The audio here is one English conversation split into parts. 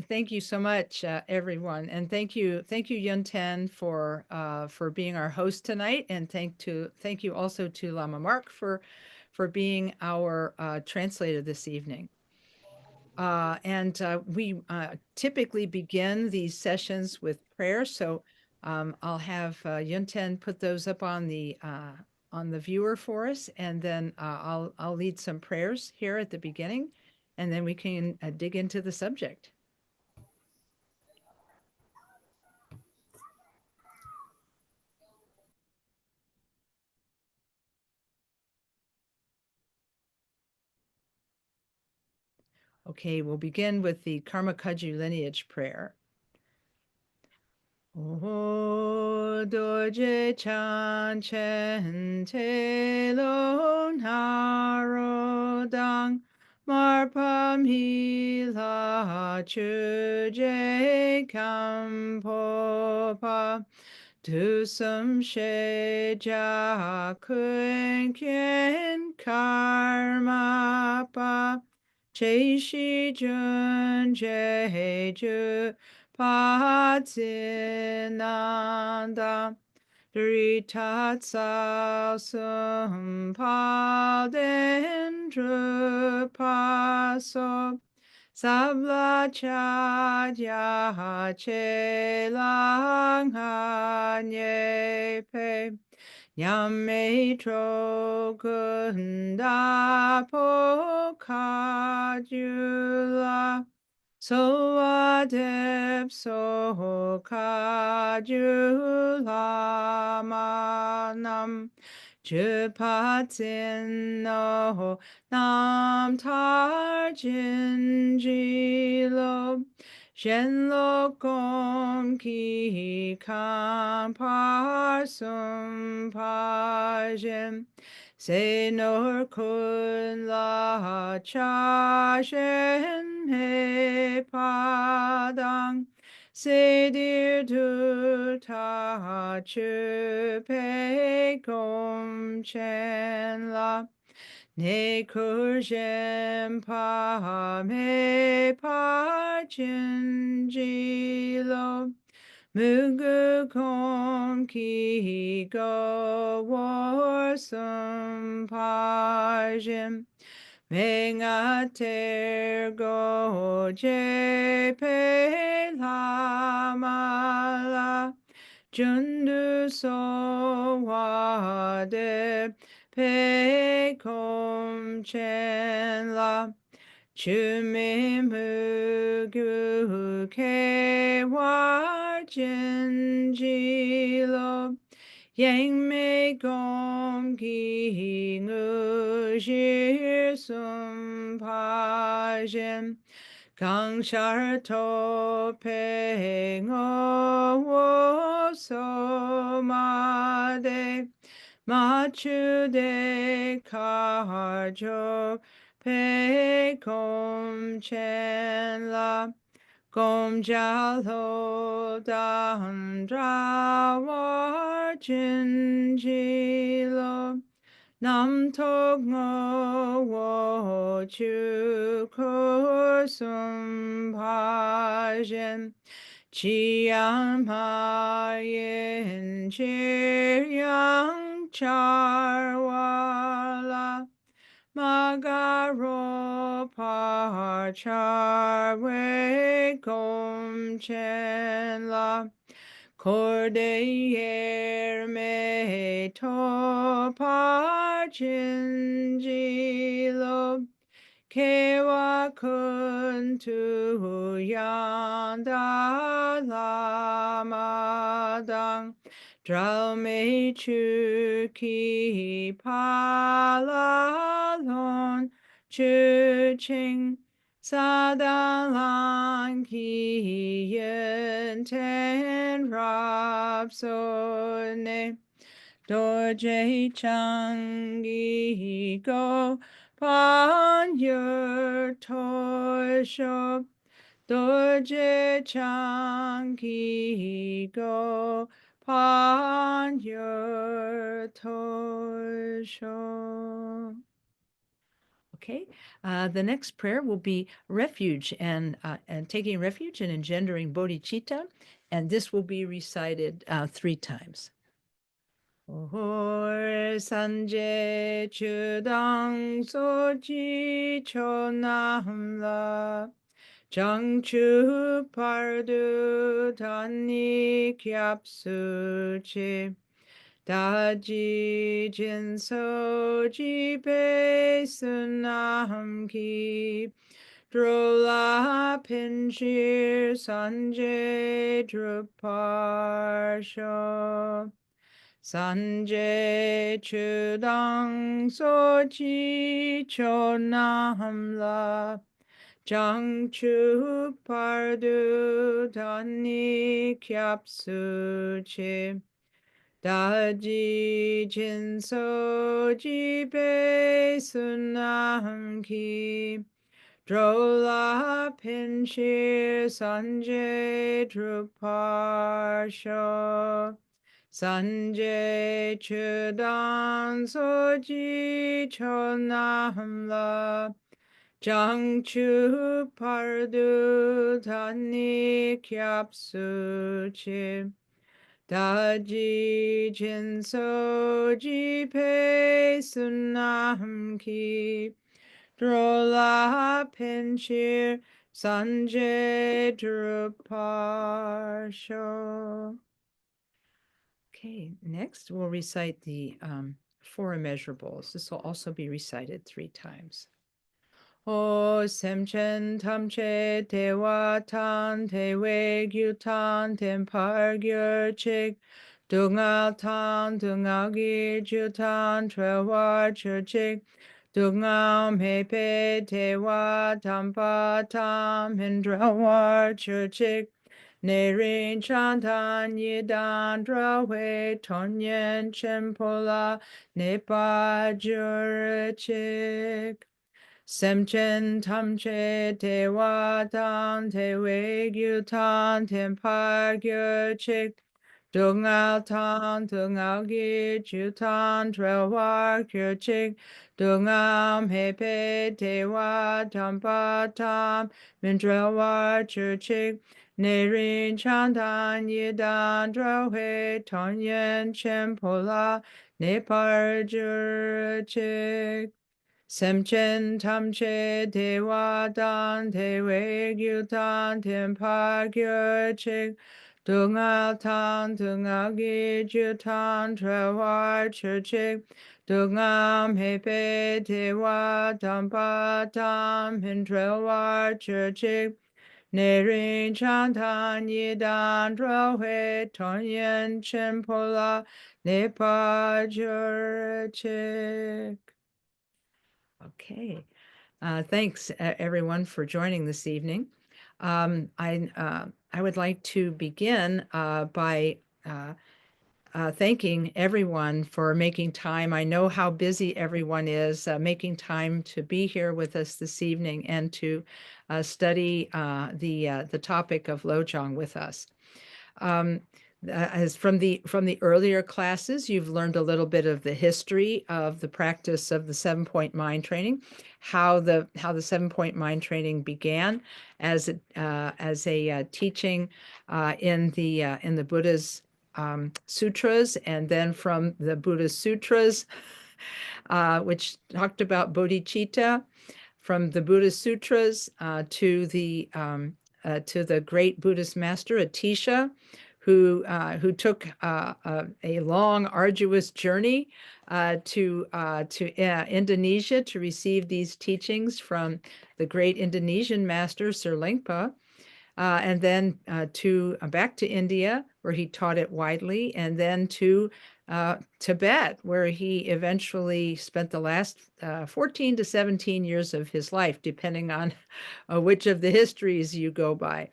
Thank you so much, everyone, and thank you, Yunten, for being our host tonight, and thank you also to Lama Mark for being our translator this evening. And we typically begin these sessions with prayer, so I'll have Yunten put those up on the viewer for us, and then I'll lead some prayers here at the beginning, and then we can dig into the subject. Okay, we'll begin with the Karma Kaju lineage prayer. O doje chan chen te lo narodang marpa mi la chu je kampo pa tu sum she ja kun kien karma pa che shi jun je ju pa nanda Rita tsao sum pa den dru pa so sabla cha ya che lang ha nye pe Nyam me tro kun da po ka ju la so adep so kaju lama nam Chupatin no nam tar jin ji lo Shen lo gom ki kam par sum pa jem Se nor kun la cha shen me padang Se dir du ta chu pe gom chen la Ne kur jem pa me pa chin ji lo Mugu kom ki go war sum pa jem Menga ter go je pe la ma la Jundu so wa de pe kom chen la Chu me mu gu ke wa jin ji lo Yang me gom ki ngu shi sum pa jen Gang shar to pe ngo wo so ma de Ma chu de ka jo pe kom chen la Gom ja lo dan dra war jin ji lo Nam tok ngo wo chu ko sum pa jen Chi an ma yin chi yang char wa la Magaro par char we gom chen la Cordeyer me to par chin ji lo Kewa kun tu yan da la ma dang Drao me chu ki pa la lon chu ching sa da lang ki yen ten rab so ne do je chang gi go pan yer to sho do je chang gi go pan yer to sho. Okay, the next prayer will be refuge and taking refuge and engendering bodhicitta, and this will be recited 3 times. Ohor sanje chudang soji chonamla 장추 pardu 단니 겹수치 다지 진소 지배 순남기 드롤라 핀실 산제 드루파쇼 산제 추당 소지 초남라 장추 pardu 단니 겹수치 다지 진소 지배 순남기 드롤라 핀실 산제 드루파쇼 산제 추단 소지 초남라 장추 pardu 단니 겹수치 다지 진소 지배 순남기 드롤라 펜실 산제 드루파쇼. Okay, next we'll recite the 4 immeasurables. This will also be recited 3 times. O semchen tamche dewa tan dewe gyutan tempar gyurchik dungal tan dungal gyutan trewa churchik dungal mepe dewa tampa tam hindrawa churchik Nerin chantan yidan drawe tonyen chempola nepa jurchik Semchen tamche dewa tan tewe gyutan tempar gyurchik dungal tan dungal gyutan trewar gyurchik dungal mepe dewa tampa tam mindrewar churchik nerin chantan yidan drawe tonyen chempola nepar jurchik Semchen tamche dewa dan tewe gyutan tempar gyurchik dungal tan dungal gyutan trewar churchik dungal mepe dewa tampa tam hindrewar churchik nerin chantan yidan drawe tonyen chempola nepa jurchik. Okay, thanks everyone for joining this evening. I would like to begin by thanking everyone for making time. I know how busy everyone is, making time to be here with us this evening and to study the topic of Lojong with us. As from the earlier classes, you've learned a little bit of the history of the practice of the 7-point mind training, how the 7-point mind training began as a teaching in the Buddha's sutras, and then from the Buddha's sutras, which talked about bodhicitta, from the Buddha's sutras to the great Buddhist master Atisha, who took a long, arduous journey to Indonesia to receive these teachings from the great Indonesian master Sir Lingpa, and then back to India, where he taught it widely, and then to Tibet, where he eventually spent the last 14 to 17 years of his life, depending on which of the histories you go by.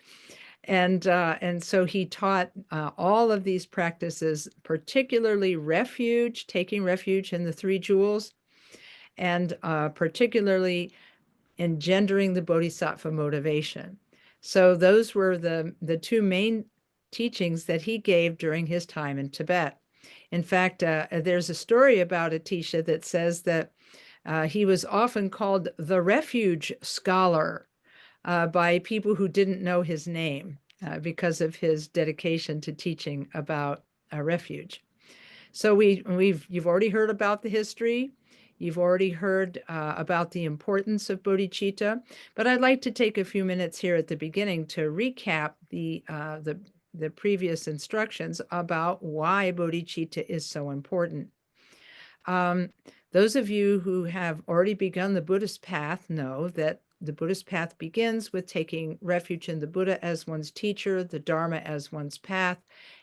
And so he taught all of these practices, particularly refuge, taking refuge in the 3 jewels, and particularly engendering the bodhisattva motivation. So those were the 2 main teachings that he gave during his time in Tibet. In fact, there's a story about Atisha that says that He was often called the refuge scholar by people who didn't know his name because of his dedication to teaching about refuge. So you've already heard about the history. You've already heard about the importance of bodhicitta, but I'd like to take a few minutes here at the beginning to recap the previous instructions about why bodhicitta is so important. Those of you who have already begun the Buddhist path know that the Buddhist path begins with taking refuge in the Buddha as one's teacher, the Dharma as one's path,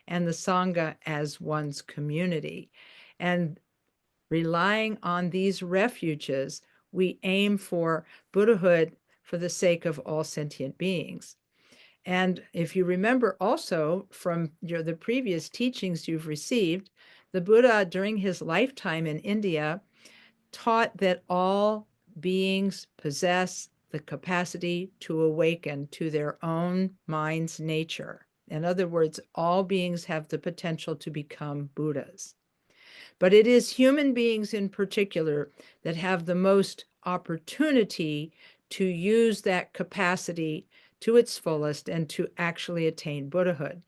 and the Sangha as one's community. And relying on these refuges, we aim for Buddhahood for the sake of all sentient beings. And if you remember also from the previous teachings you've received, the Buddha during his lifetime in India taught that all beings possess the capacity to awaken to their own mind's nature. In other words, all beings have the potential to become Buddhas. But it is human beings in particular that have the most opportunity to use that capacity to its fullest and to actually attain Buddhahood.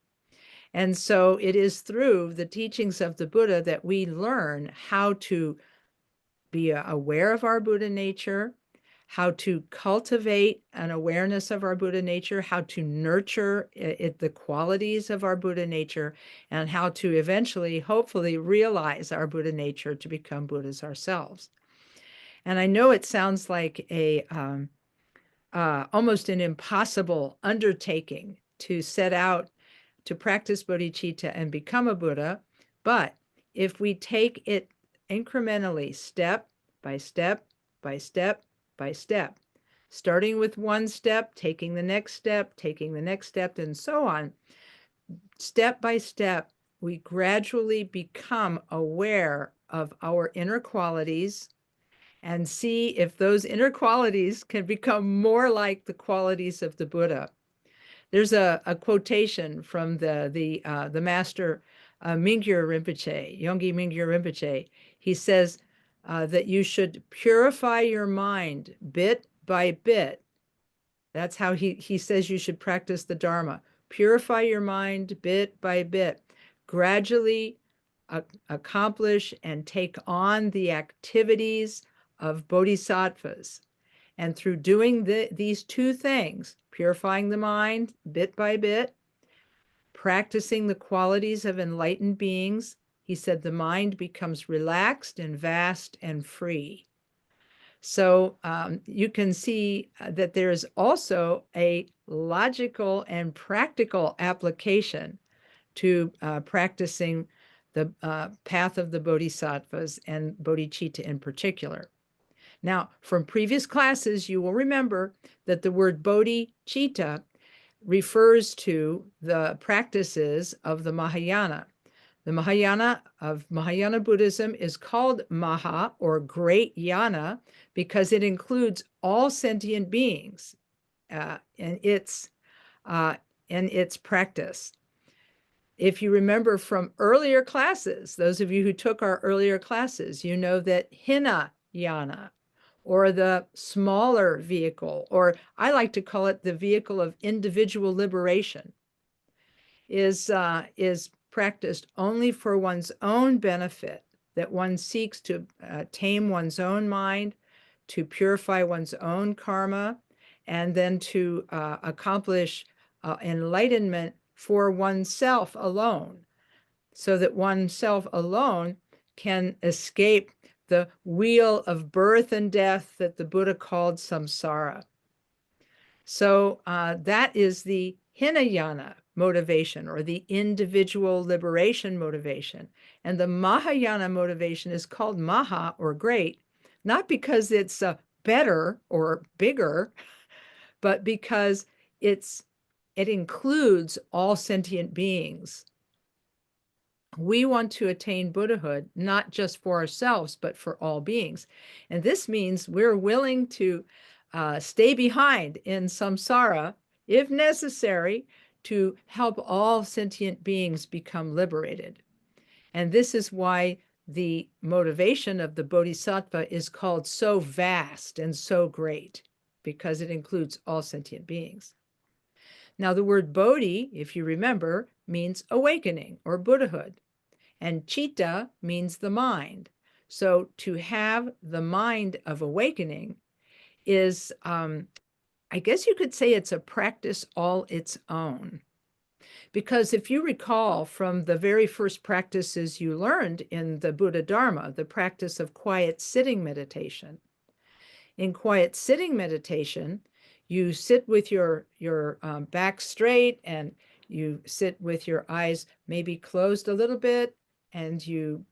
And so it is through the teachings of the Buddha that we learn how to be aware of our Buddha nature, how to cultivate an awareness of our Buddha nature, how to nurture the qualities of our Buddha nature, and how to eventually, hopefully, realize our Buddha nature to become Buddhas ourselves. And I know it sounds like almost an impossible undertaking to set out to practice bodhicitta and become a Buddha, but if we take it incrementally, step by step by step by step, starting with one step, taking the next step, taking the next step, and so on, step by step, we gradually become aware of our inner qualities and see if those inner qualities can become more like the qualities of the Buddha. There's a quotation from the master Mingyur Rinpoche, Yongey Mingyur Rinpoche. He says that you should purify your mind bit by bit. That's how he says you should practice the Dharma. Purify your mind bit by bit. Gradually accomplish and take on the activities of bodhisattvas. And through doing these two things, purifying the mind bit by bit, practicing the qualities of enlightened beings, he said the mind becomes relaxed and vast and free. So you can see that there is also a logical and practical application to practicing the path of the bodhisattvas and bodhicitta in particular. Now, from previous classes, you will remember that the word bodhicitta refers to the practices of the Mahayana. The Mahayana of Mahayana Buddhism is called Maha, or Great Yana, because it includes all sentient beings in its practice. If you remember from earlier classes, those of you who took our earlier classes, you know that Hinayana, or the smaller vehicle, or I like to call it the vehicle of individual liberation, is practiced only for one's own benefit, that one seeks to tame one's own mind, to purify one's own karma, and then to accomplish enlightenment for oneself alone, so that oneself alone can escape the wheel of birth and death that the Buddha called samsara. So that is the Hinayana motivation, or the individual liberation motivation. And the Mahayana motivation is called Maha, or great, not because it's better or bigger, but because it includes all sentient beings. We want to attain Buddhahood, not just for ourselves, but for all beings. And this means we're willing to stay behind in samsara, if necessary, to help all sentient beings become liberated. And this is why the motivation of the bodhisattva is called so vast and so great because it includes all sentient beings. Now, the word bodhi, if you remember, means awakening or Buddhahood, and citta means the mind. So to have the mind of awakening is, I guess you could say it's a practice all its own. Because if you recall from the very first practices you learned in the Buddha Dharma, the practice of quiet sitting meditation. In quiet sitting meditation, you sit with your back straight, and you sit with your eyes maybe closed a little bit, and you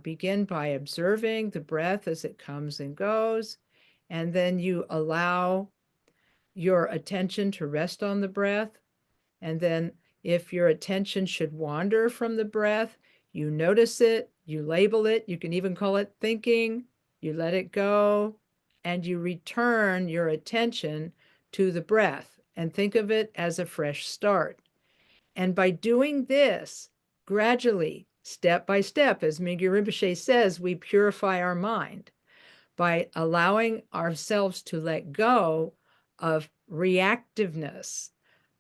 begin by observing the breath as it comes and goes, and then you allow your attention to rest on the breath. And then if your attention should wander from the breath, you notice it, you label it, you can even call it thinking, you let it go, and you return your attention to the breath and think of it as a fresh start. And by doing this, gradually, step by step, as Mingyur Rinpoche says, we purify our mind by allowing ourselves to let go of reactiveness,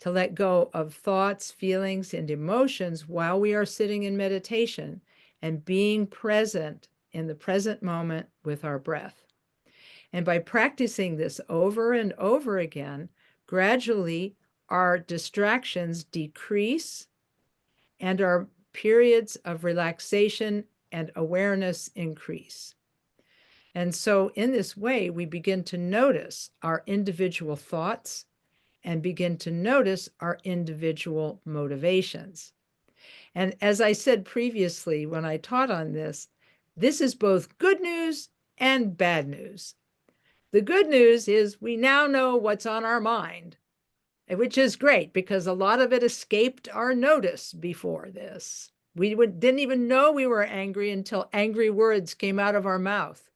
to let go of thoughts, feelings, and emotions while we are sitting in meditation and being present in the present moment with our breath. And by practicing this over and over again, gradually our distractions decrease and our periods of relaxation and awareness increase. And so in this way, we begin to notice our individual thoughts and begin to notice our individual motivations. And as I said previously when I taught on this is both good news and bad news. The good news is we now know what's on our mind, which is great because a lot of it escaped our notice before this. We didn't even know we were angry until angry words came out of our mouth.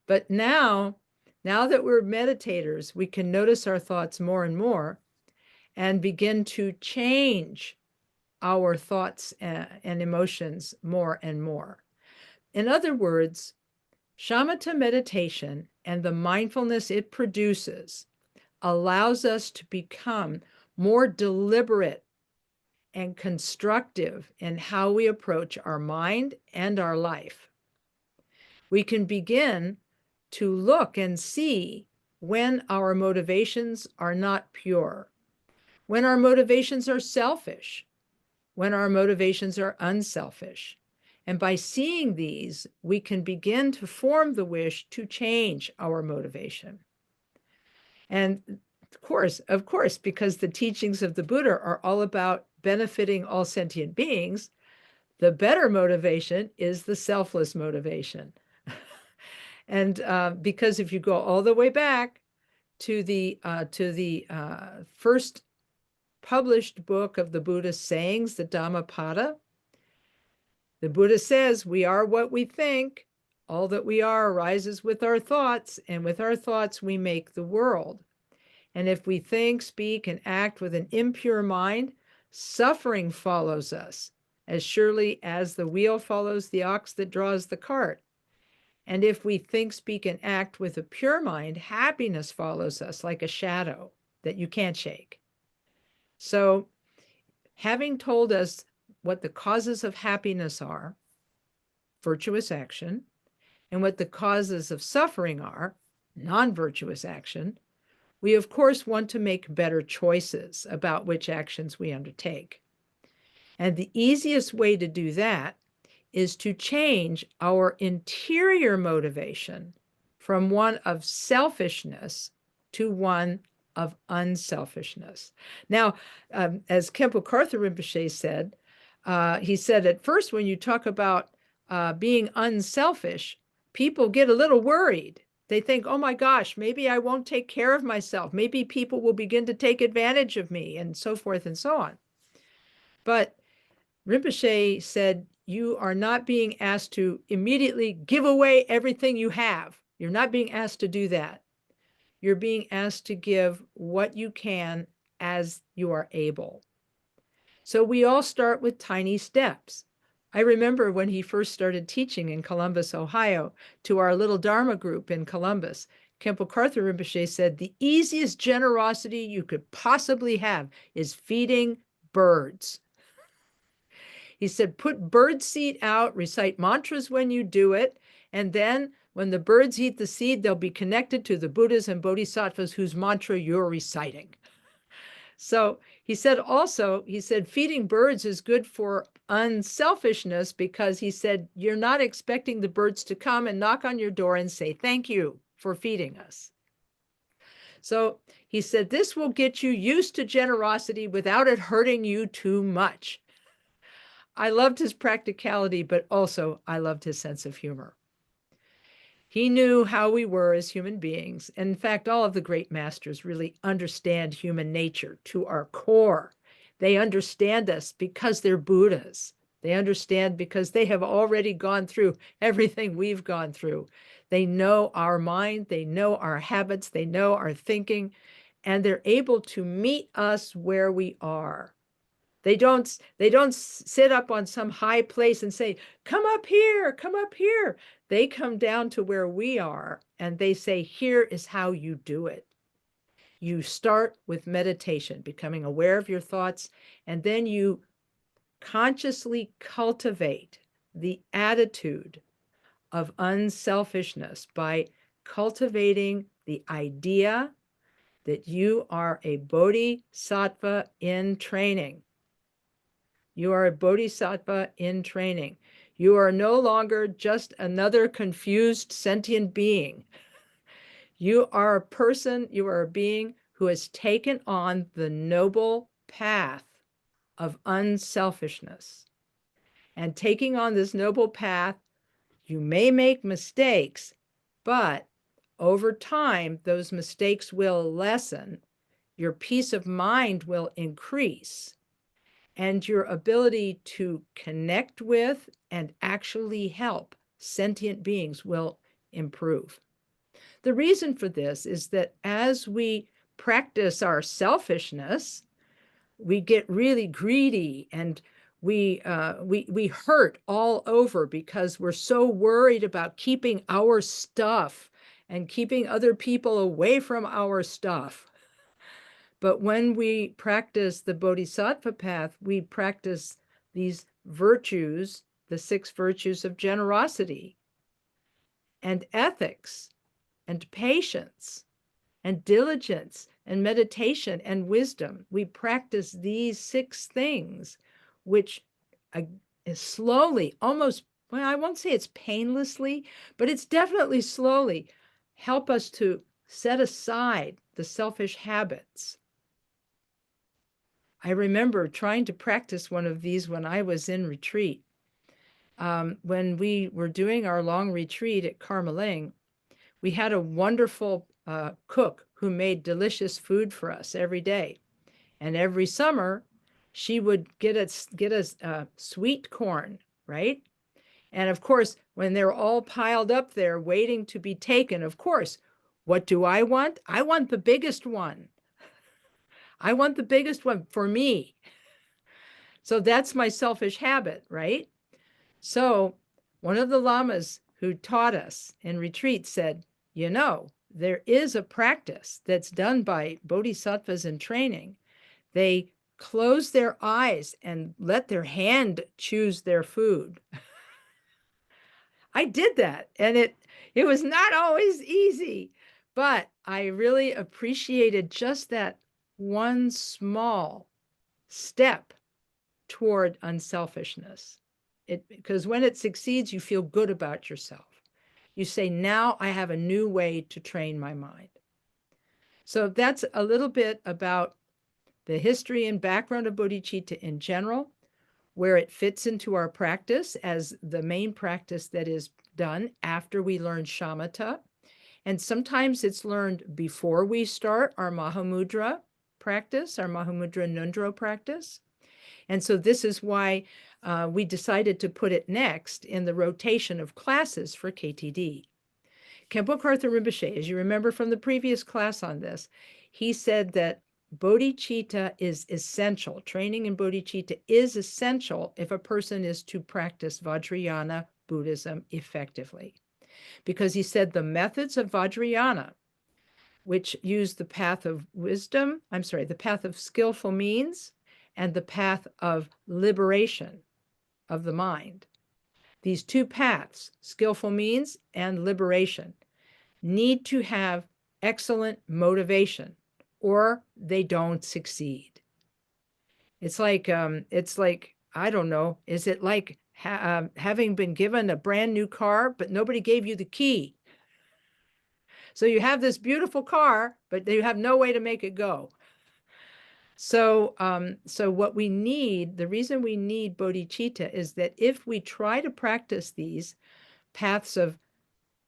But now that we're meditators, we can notice our thoughts more and more and begin to change our thoughts and emotions more and more. In other words, shamatha meditation and the mindfulness it produces allows us to become more deliberate and constructive in how we approach our mind and our life. We can begin to look and see when our motivations are not pure, when our motivations are selfish, when our motivations are unselfish. And by seeing these, we can begin to form the wish to change our motivation. And of course, because the teachings of the Buddha are all about benefiting all sentient beings, the better motivation is the selfless motivation. And because if you go all the way back to the first published book of the Buddha's sayings, the Dhammapada, the Buddha says, we are what we think. All that we are arises with our thoughts, and with our thoughts we make the world. And if we think, speak, and act with an impure mind, suffering follows us, as surely as the wheel follows the ox that draws the cart. And if we think, speak, and act with a pure mind, happiness follows us like a shadow that you can't shake. So, having told us what the causes of happiness are, virtuous action, and what the causes of suffering are, non-virtuous action, we of course want to make better choices about which actions we undertake. And the easiest way to do that is to change our interior motivation from one of selfishness to one of unselfishness. Now, as Khenpo Karthar Rinpoche said, he said at first when you talk about being unselfish, people get a little worried. They think, oh my gosh, maybe I won't take care of myself. Maybe people will begin to take advantage of me, and so forth and so on. But Rinpoche said, you are not being asked to immediately give away everything you have. You're not being asked to do that. You're being asked to give what you can as you are able. So we all start with tiny steps. I remember when he first started teaching in Columbus, Ohio, to our little Dharma group in Columbus, Khenpo Karthar Rinpoche said, the easiest generosity you could possibly have is feeding birds. He said, put bird seed out, recite mantras when you do it, and then when the birds eat the seed, they'll be connected to the Buddhas and Bodhisattvas whose mantra you're reciting. So he said also, he said, feeding birds is good for unselfishness because he said, you're not expecting the birds to come and knock on your door and say, thank you for feeding us. So he said, this will get you used to generosity without it hurting you too much. I loved his practicality, but also I loved his sense of humor. He knew how we were as human beings. And in fact, all of the great masters really understand human nature to our core. They understand us because they're Buddhas. They understand because they have already gone through everything we've gone through. They know our mind, they know our habits, they know our thinking, and they're able to meet us where we are. They don't sit up on some high place and say, come up here, come up here. They come down to where we are and they say, here is how you do it. You start with meditation, becoming aware of your thoughts, and then you consciously cultivate the attitude of unselfishness by cultivating the idea that you are a bodhisattva in training. You are a bodhisattva in training. You are no longer just another confused sentient being. You are a person, you are a being who has taken on the noble path of unselfishness. And taking on this noble path, you may make mistakes, but over time, those mistakes will lessen. Your peace of mind will increase. And your ability to connect with and actually help sentient beings will improve. The reason for this is that as we practice our selfishness, we get really greedy and we hurt all over because we're so worried about keeping our stuff and keeping other people away from our stuff. But when we practice the Bodhisattva path, we practice these virtues, the 6 virtues of generosity and ethics and patience and diligence and meditation and wisdom. We practice these 6 things, which slowly, almost, well, I won't say it's painlessly, but it's definitely slowly help us to set aside the selfish habits. I remember trying to practice one of these when I was in retreat. When we were doing our long retreat at Karmaling, we had a wonderful cook who made delicious food for us every day. And every summer, she would get us sweet corn, right? And of course, when they're all piled up there waiting to be taken, of course, what do I want? I want the biggest one. I want the biggest one for me. So that's my selfish habit, right? So one of the lamas who taught us in retreat said, you know, there is a practice that's done by bodhisattvas in training. They close their eyes and let their hand choose their food. I did that, and it was not always easy, but I really appreciated just that one small step toward unselfishness. Because when it succeeds, you feel good about yourself. You say, now I have a new way to train my mind. So that's a little bit about the history and background of bodhicitta in general, where it fits into our practice as the main practice that is done after we learn shamatha. And sometimes it's learned before we start our Mahamudra practice, our Mahamudra Nundro practice. And so this is why we decided to put it next in the rotation of classes for KTD. Khenpo Karthar Rinpoche, as you remember from the previous class on this, he said that bodhicitta is essential. Training in bodhicitta is essential if a person is to practice Vajrayana Buddhism effectively. Because he said the methods of Vajrayana, which use the path of the path of skillful means and the path of liberation of the mind. These two paths, skillful means and liberation, need to have excellent motivation or they don't succeed. It's like, I don't know, is it like having been given a brand new car, but nobody gave you the key? So you have this beautiful car, but you have no way to make it go. So, what we need, the reason we need bodhicitta is that if we try to practice these paths of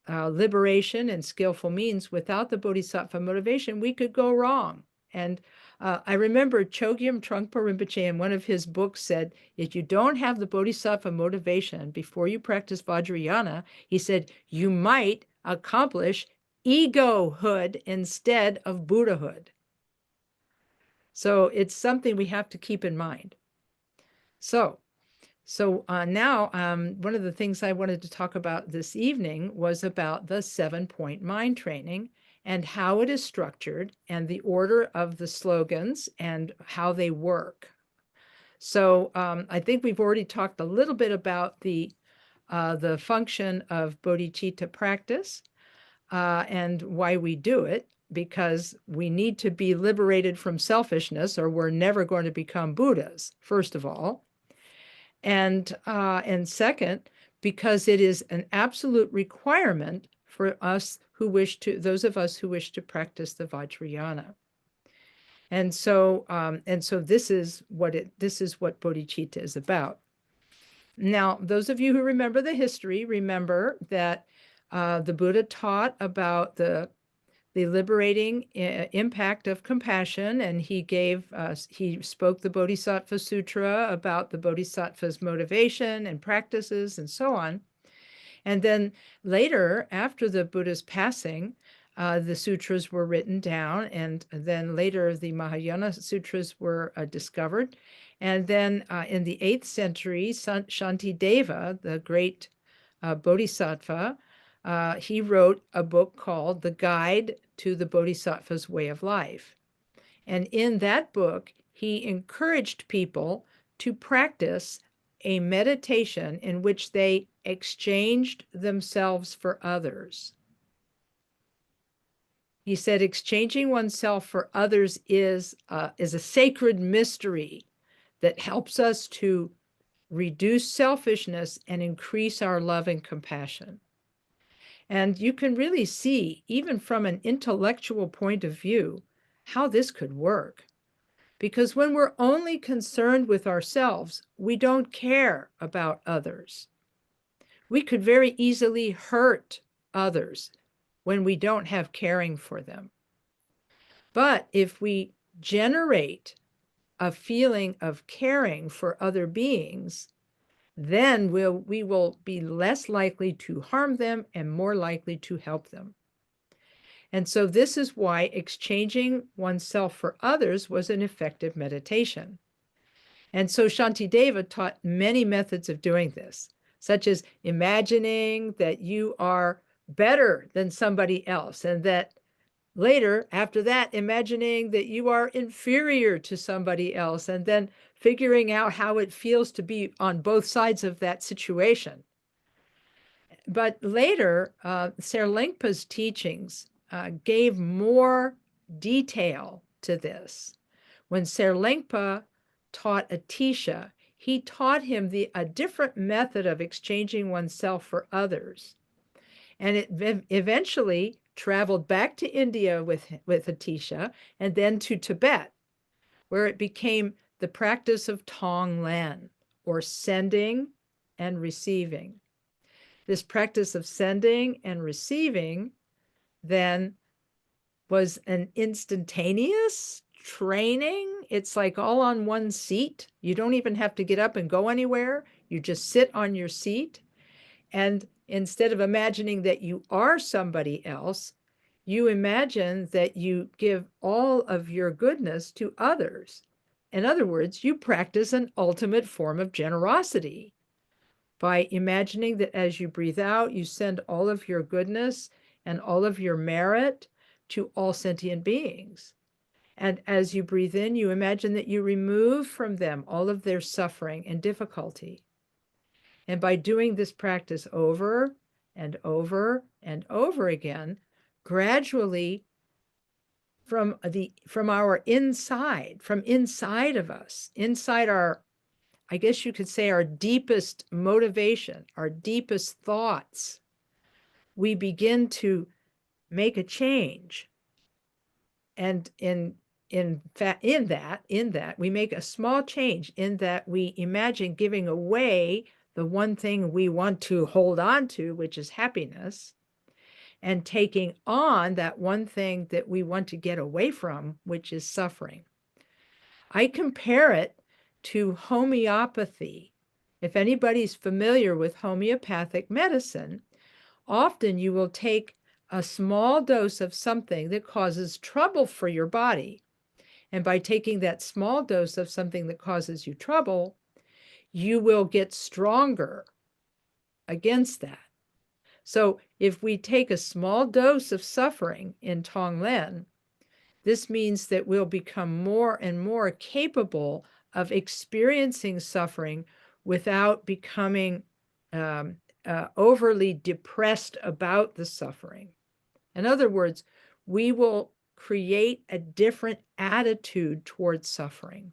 liberation and skillful means without the bodhisattva motivation, we could go wrong. And I remember Chogyam Trungpa Rinpoche in one of his books said, if you don't have the bodhisattva motivation before you practice Vajrayana, he said, you might accomplish egohood instead of Buddhahood. So it's something we have to keep in mind. So now one of the things I wanted to talk about this evening was about the 7-point mind training and how it is structured and the order of the slogans and how they work. So I think we've already talked a little bit about the function of bodhicitta practice and why we do it, because we need to be liberated from selfishness or we're never going to become Buddhas, first of all. And second, because it is an absolute requirement for us those of us who wish to practice the Vajrayana. And so this is what bodhicitta is about. Now, those of you who remember the history, remember that the Buddha taught about the liberating impact of compassion, and he spoke the Bodhisattva Sutra about the Bodhisattva's motivation and practices and so on. And then later, after the Buddha's passing, the sutras were written down, and then later the Mahayana sutras were discovered. And then in the 8th century, Shantideva, the great Bodhisattva, he wrote a book called The Guide to the Bodhisattva's Way of Life. And in that book, he encouraged people to practice a meditation in which they exchanged themselves for others. He said exchanging oneself for others is a sacred mystery that helps us to reduce selfishness and increase our love and compassion. And you can really see, even from an intellectual point of view, how this could work. Because when we're only concerned with ourselves, we don't care about others. We could very easily hurt others when we don't have caring for them. But if we generate a feeling of caring for other beings, then we will be less likely to harm them and more likely to help them. And so this is why exchanging oneself for others was an effective meditation. And so Shantideva taught many methods of doing this, such as imagining that you are better than somebody else, and that later, after that, imagining that you are inferior to somebody else, and then figuring out how it feels to be on both sides of that situation. But later, Serlingpa's teachings gave more detail to this. When Serlingpa taught Atisha, he taught him a different method of exchanging oneself for others. And it eventually traveled back to India with Atisha and then to Tibet, where it became the practice of Tonglen, or sending and receiving. This practice of sending and receiving then was an instantaneous training. It's like all on one seat. You don't even have to get up and go anywhere. You just sit on your seat. And instead of imagining that you are somebody else, you imagine that you give all of your goodness to others. In other words, you practice an ultimate form of generosity by imagining that as you breathe out, you send all of your goodness and all of your merit to all sentient beings. And as you breathe in, you imagine that you remove from them all of their suffering and difficulty. And by doing this practice over and over and over again, gradually from our inside, from inside of us, inside our, I guess you could say, our deepest motivation, our deepest thoughts, we begin to make a change. And in that we make a small change in that we imagine giving away the one thing we want to hold on to, which is happiness, and taking on that one thing that we want to get away from, which is suffering. I compare it to homeopathy. If anybody's familiar with homeopathic medicine, often you will take a small dose of something that causes trouble for your body. And by taking that small dose of something that causes you trouble, you will get stronger against that. So if we take a small dose of suffering in Tonglen, this means that we'll become more and more capable of experiencing suffering without becoming overly depressed about the suffering. In other words, we will create a different attitude towards suffering.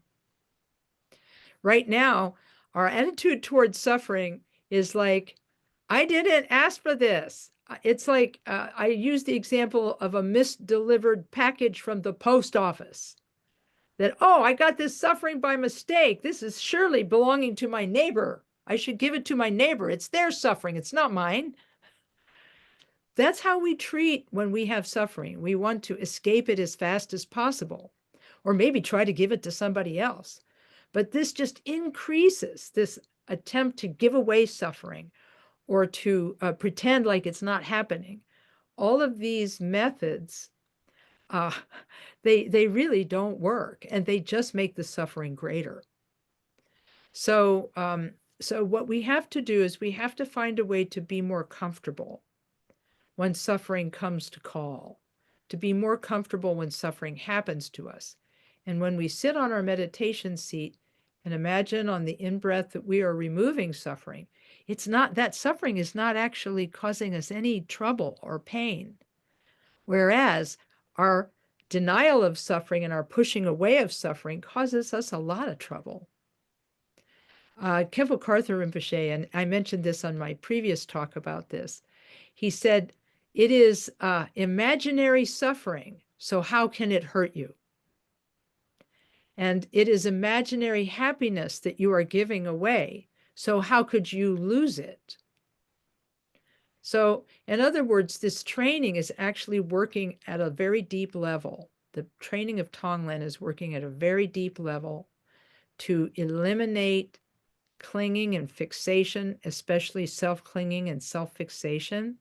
Right now, our attitude towards suffering is like, I didn't ask for this. It's like, I use the example of a misdelivered package from the post office. That, oh, I got this suffering by mistake. This is surely belonging to my neighbor. I should give it to my neighbor. It's their suffering. It's not mine. That's how we treat when we have suffering. We want to escape it as fast as possible, or maybe try to give it to somebody else. But this just increases this attempt to give away suffering or to pretend like it's not happening. All of these methods, they really don't work, and they just make the suffering greater. So what we have to do is we have to find a way to be more comfortable when suffering comes to call, to be more comfortable when suffering happens to us. And when we sit on our meditation seat and imagine on the in-breath that we are removing suffering, it's not, that suffering is not actually causing us any trouble or pain. Whereas our denial of suffering and our pushing away of suffering causes us a lot of trouble. Khenpo Karthar Rinpoche, and I mentioned this on my previous talk about this, he said, it is imaginary suffering, so how can it hurt you? And it is imaginary happiness that you are giving away, so how could you lose it? So, in other words, this training is actually working at a very deep level. The training of Tonglen is working at a very deep level to eliminate clinging and fixation, especially self-clinging and self-fixation,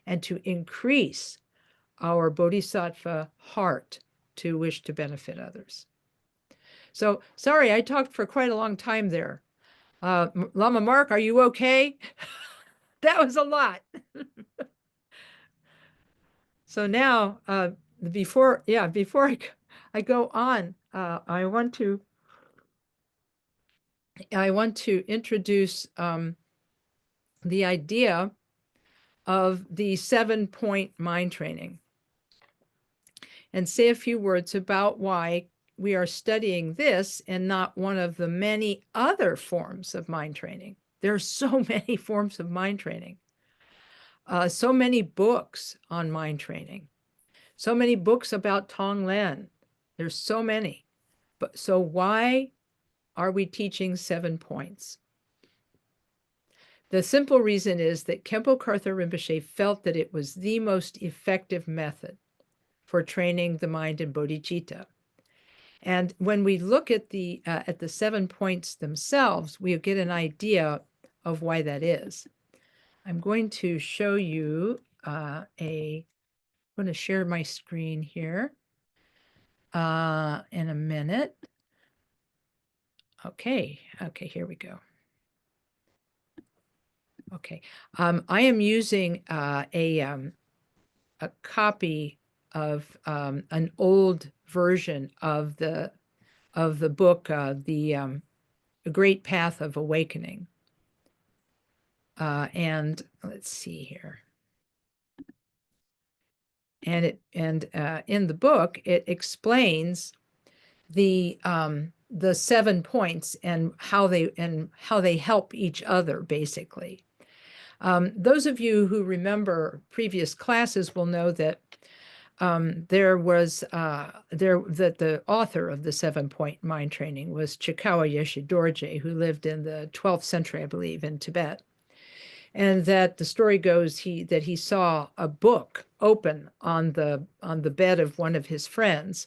and to increase our bodhisattva heart to wish to benefit others. So, sorry, I talked for quite a long time there. Lama Mark, are you okay? That was a lot. So now, before I go on, I want to introduce the idea of the 7-point mind training and say a few words about why we are studying this and not one of the many other forms of mind training. There are so many forms of mind training, so many books on mind training, so many books about Tonglen. There's so many. But so why are we teaching 7 points? The simple reason is that Khenpo Karthar Rinpoche felt that it was the most effective method for training the mind in bodhicitta. And when we look at the 7 points themselves, we get an idea of why that is. I'm going to show you a going to share my screen here in a minute. Okay, here we go. Okay, I am using a copy of an old version of the book, the Great Path of Awakening. And let's see here. And in the book, it explains the 7 points and how they help each other, basically. Those of you who remember previous classes will know that that the author of the 7-point mind training was Chikawa Yeshe Dorje, who lived in the 12th century, I believe, in Tibet. And that the story goes that he saw a book open on the bed of one of his friends,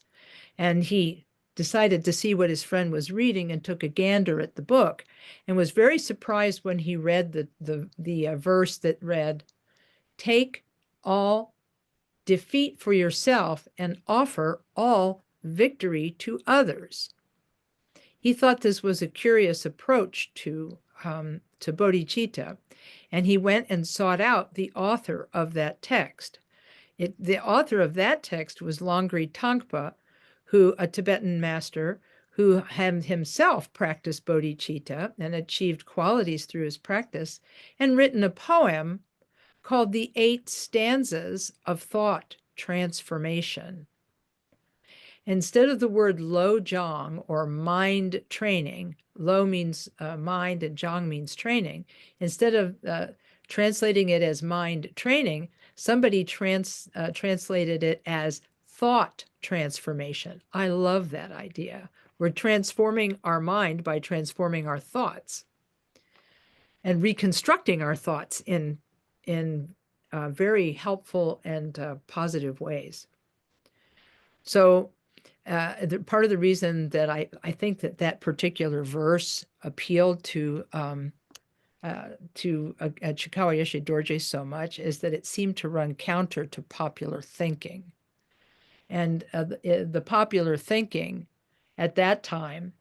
and he decided to see what his friend was reading and took a gander at the book, and was very surprised when he read the verse that read, "Take all defeat for yourself and offer all victory to others." He thought this was a curious approach to bodhicitta, and he went and sought out the author of that text. The author of that text was Longri Tangpa, a Tibetan master who had himself practiced bodhicitta and achieved qualities through his practice, and written a poem called The 8 Stanzas of Thought Transformation. Instead of the word lo jong, or mind training, lo means mind and jong means training, instead of translating it as mind training, somebody translated it as thought transformation. I love that idea. We're transforming our mind by transforming our thoughts and reconstructing our thoughts in very helpful and positive ways. So part of the reason that I think that particular verse appealed to Chikawa Yeshe Dorje so much is that it seemed to run counter to popular thinking. And the popular thinking at that time,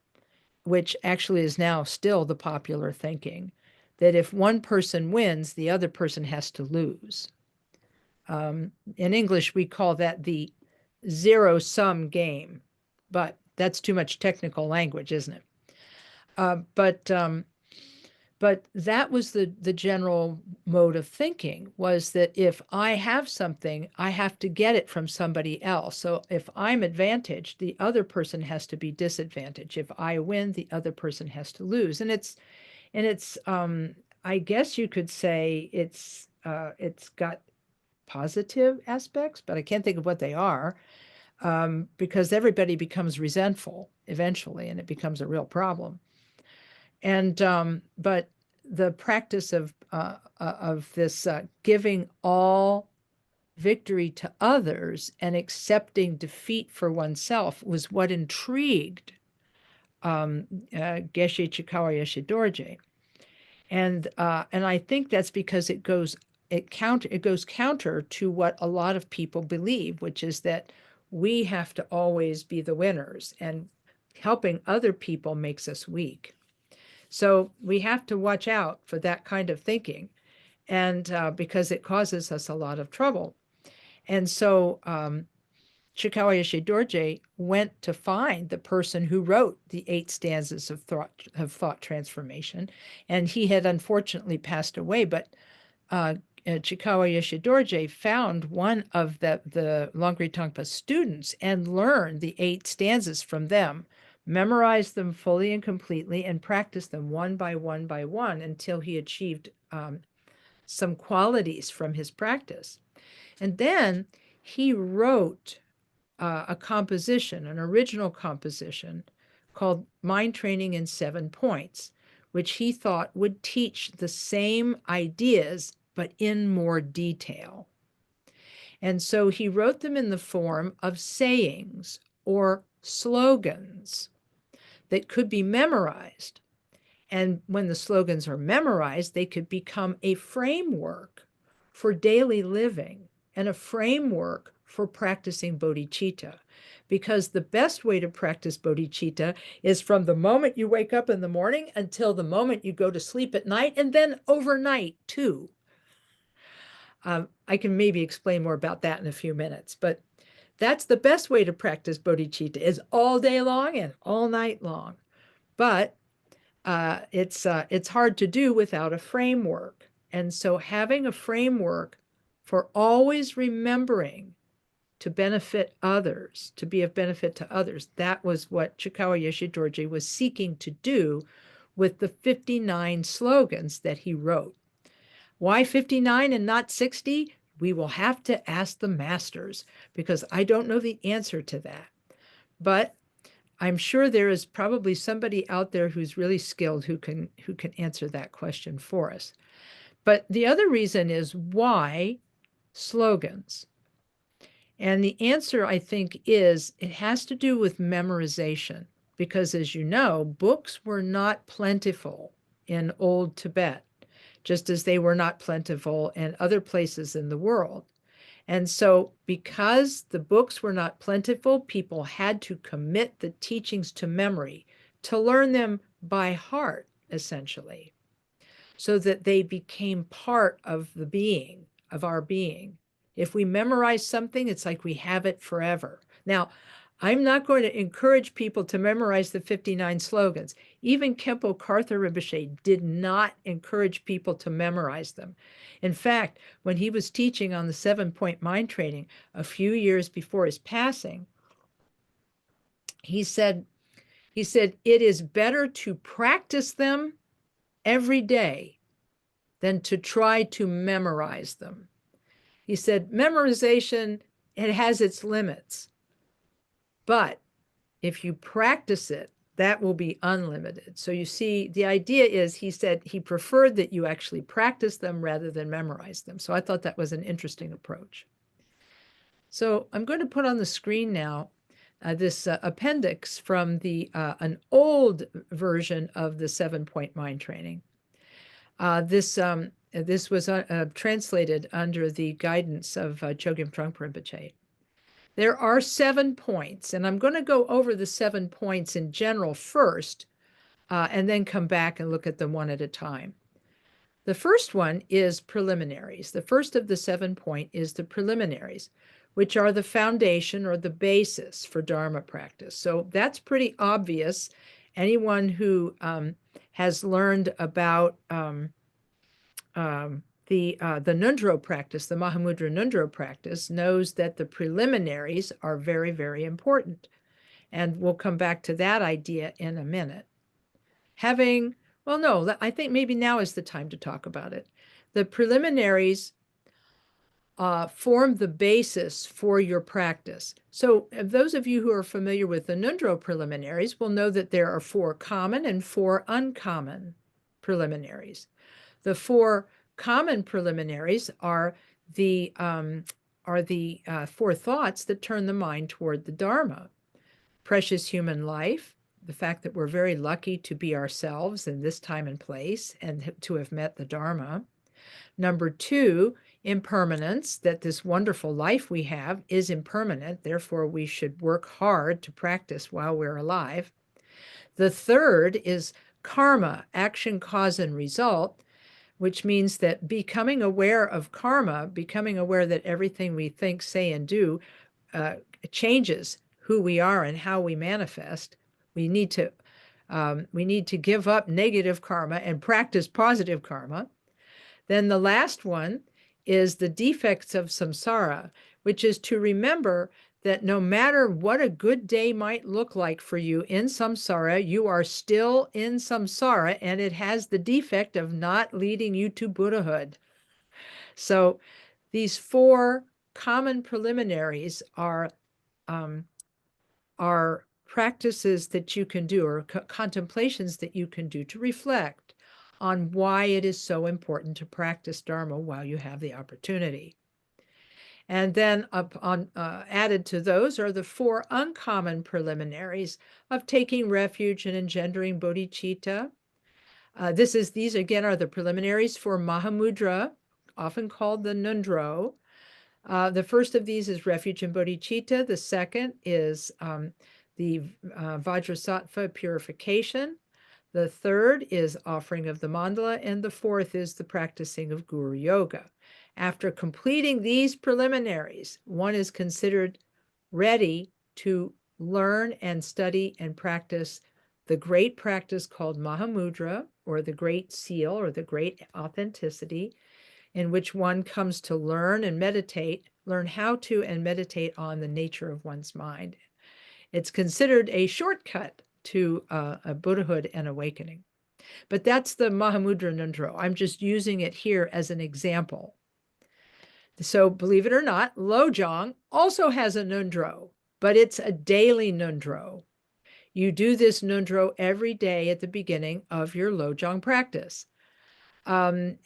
which actually is now still the popular thinking, that if one person wins, the other person has to lose. In English, we call that the zero-sum game, but that's too much technical language, isn't it? But that was the general mode of thinking, was that if I have something, I have to get it from somebody else. So if I'm advantaged, the other person has to be disadvantaged. If I win, the other person has to lose. And it's I guess you could say it's got positive aspects, but I can't think of what they are, because everybody becomes resentful eventually, and it becomes a real problem. And but the practice of this giving all victory to others and accepting defeat for oneself was what intrigued Geshe Chikawa Yeshe Dorje. And I think that's because it goes counter to what a lot of people believe, which is that we have to always be the winners, and helping other people makes us weak. So we have to watch out for that kind of thinking, and because it causes us a lot of trouble. And so Chikawa Yeshe Dorje went to find the person who wrote the 8 stanzas of thought transformation, and he had unfortunately passed away. But Chikawa Yeshe Dorje found one of the Longri Tangpa's students and learned the 8 stanzas from them, memorized them fully and completely, and practiced them one by one by one until he achieved some qualities from his practice. And then he wrote a composition, an original composition called Mind Training in 7 Points, which he thought would teach the same ideas, but in more detail. And so he wrote them in the form of sayings or slogans that could be memorized. And when the slogans are memorized, they could become a framework for daily living and a framework for practicing bodhicitta, because the best way to practice bodhicitta is from the moment you wake up in the morning until the moment you go to sleep at night, and then overnight too. I can maybe explain more about that in a few minutes, but that's the best way to practice bodhicitta, is all day long and all night long. But it's hard to do without a framework. And so having a framework for always remembering to benefit others, to be of benefit to others, that was what Chikawa Yeshe Dorje was seeking to do with the 59 slogans that he wrote. Why 59 and not 60? We will have to ask the masters, because I don't know the answer to that. But I'm sure there is probably somebody out there who's really skilled who can answer that question for us. But the other reason is, why slogans? And the answer, I think, is it has to do with memorization, because as you know, books were not plentiful in old Tibet, just as they were not plentiful in other places in the world. And so because the books were not plentiful, people had to commit the teachings to memory, to learn them by heart, essentially, so that they became part of the being, of our being. If we memorize something, it's like we have it forever. Now, I'm not going to encourage people to memorize the 59 slogans. Even Khenpo Karthar Rinpoche did not encourage people to memorize them. In fact, when he was teaching on the 7-point mind training a few years before his passing, he said, it is better to practice them every day than to try to memorize them. He said, memorization, it has its limits, but if you practice it, that will be unlimited. So you see, the idea is, he said he preferred that you actually practice them rather than memorize them. So I thought that was an interesting approach. So I'm going to put on the screen now this appendix from an old version of the 7-point mind training. This was translated under the guidance of Chogyam Trungpa Rinpoche. There are 7 points, and I'm going to go over the 7 points in general first, and then come back and look at them one at a time. The first one is preliminaries. The first of the 7 point is the preliminaries, which are the foundation or the basis for Dharma practice. So that's pretty obvious. Anyone who has learned about the Nundro practice, the Mahamudra Nundro practice, knows that the preliminaries are very, very important. And we'll come back to that idea in a minute. Well, no, I think maybe now is the time to talk about it. The preliminaries form the basis for your practice. So those of you who are familiar with the Nundro preliminaries will know that there are 4 common and 4 uncommon preliminaries. The 4 common preliminaries are the 4 thoughts that turn the mind toward the Dharma. Precious human life, the fact that we're very lucky to be ourselves in this time and place and to have met the Dharma. Number 2, impermanence, that this wonderful life we have is impermanent, therefore we should work hard to practice while we're alive. The third is karma, action, cause, and result, which means that becoming aware of karma, becoming aware that everything we think, say, and do changes who we are and how we manifest. We need to give up negative karma and practice positive karma. Then the last one is the defects of samsara, which is to remember that no matter what a good day might look like for you in samsara, you are still in samsara, and it has the defect of not leading you to Buddhahood. So these 4 common preliminaries are practices that you can do, or contemplations that you can do to reflect on why it is so important to practice Dharma while you have the opportunity. And then added to those are the 4 uncommon preliminaries of taking refuge and engendering bodhicitta. These again are the preliminaries for Mahamudra, often called the Nundro. The first of these is refuge and bodhicitta. The second is the Vajrasattva purification. The third is offering of the mandala, and the fourth is the practicing of Guru Yoga. After completing these preliminaries, one is considered ready to learn and study and practice the great practice called Mahamudra, or the great seal, or the great authenticity, in which one comes to learn how to and meditate on the nature of one's mind. It's considered a shortcut to a Buddhahood and awakening. But that's the Mahamudra Nundro. I'm just using it here as an example. So believe it or not, Lojong also has a Nundro, but it's a daily Nundro. You do this Nundro every day at the beginning of your Lojong practice. And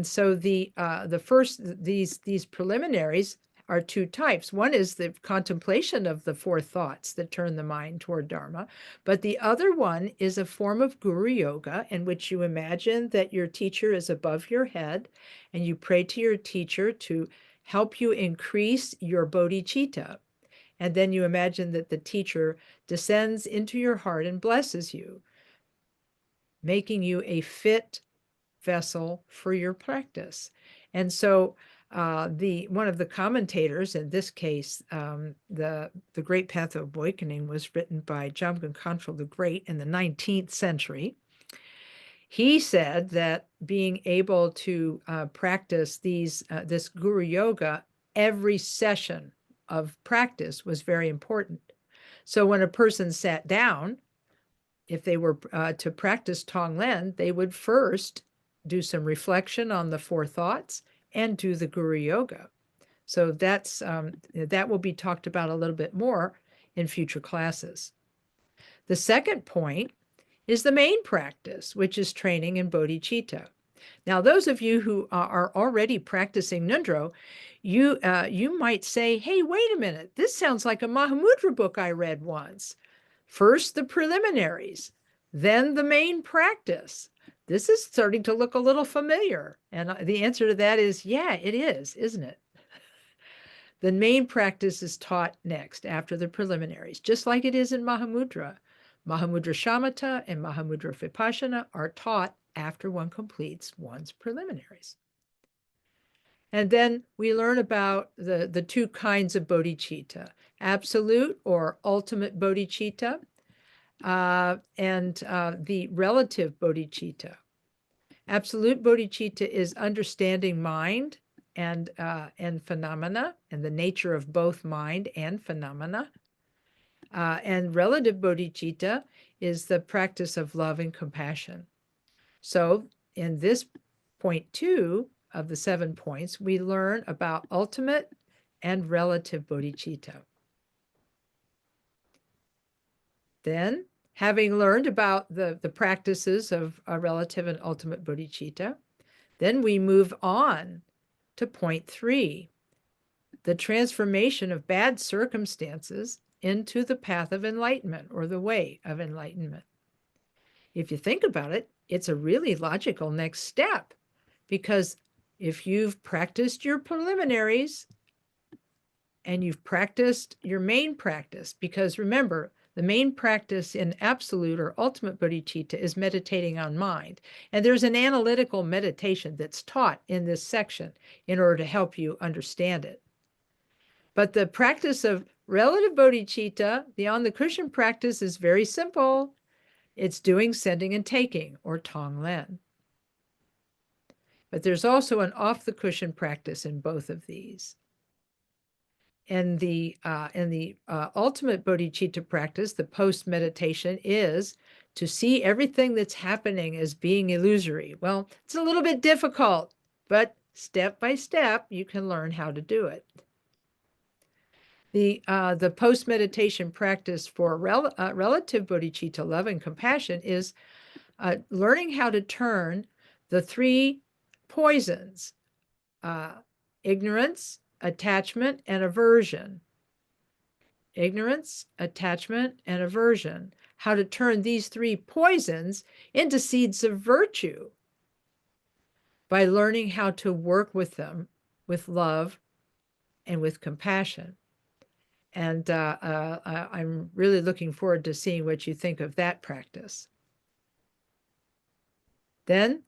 so these preliminaries are two types. One is the contemplation of the four thoughts that turn the mind toward Dharma, but the other one is a form of Guru Yoga in which you imagine that your teacher is above your head, and you pray to your teacher to help you increase your bodhicitta. And then you imagine that the teacher descends into your heart and blesses you, making you a fit vessel for your practice. And so one of the commentators, in this case, the Great Path of Awakening was written by Jamgon Khantrul the Great in the 19th century. He said that being able to practice this Guru Yoga every session of practice was very important. So when a person sat down, if they were to practice Tonglen, they would first do some reflection on the four thoughts and do the Guru Yoga. So that will be talked about a little bit more in future classes. The second point is the main practice, which is training in bodhicitta. Now, those of you who are already practicing Nundro, you might say, hey, wait a minute, this sounds like a Mahamudra book I read once. First, the preliminaries, then the main practice. This is starting to look a little familiar. And the answer to that is, yeah, it is, isn't it? The main practice is taught next after the preliminaries, just like it is in Mahamudra. Mahamudra Shamatha and Mahamudra Vipassana are taught after one completes one's preliminaries. And then we learn about the two kinds of bodhicitta, absolute or ultimate bodhicitta, and the relative bodhicitta. Absolute bodhicitta is understanding mind and phenomena, and the nature of both mind and phenomena. And relative bodhicitta is the practice of love and compassion. So in this point 2 of the 7 points, we learn about ultimate and relative bodhicitta. Then, having learned about the practices of a relative and ultimate bodhicitta, then we move on to point 3, the transformation of bad circumstances into the path of enlightenment, or the way of enlightenment. If you think about it, it's a really logical next step, because if you've practiced your preliminaries and you've practiced your main practice, because remember, the main practice in absolute or ultimate bodhicitta is meditating on mind. And there's an analytical meditation that's taught in this section in order to help you understand it. But the practice of relative bodhicitta, the on the cushion practice, is very simple. It's doing sending and taking, or Tonglen. But there's also an off the cushion practice in both of these. And the ultimate bodhicitta practice, the post meditation, is to see everything that's happening as being illusory. Well, it's a little bit difficult, but step by step, you can learn how to do it. The post meditation practice for relative bodhicitta, love and compassion, is learning how to turn the 3 poisons, ignorance, attachment, and aversion. Ignorance, attachment, and aversion. How to turn these 3 poisons into seeds of virtue by learning how to work with them with love and with compassion. And I'm really looking forward to seeing what you think of that practice. Then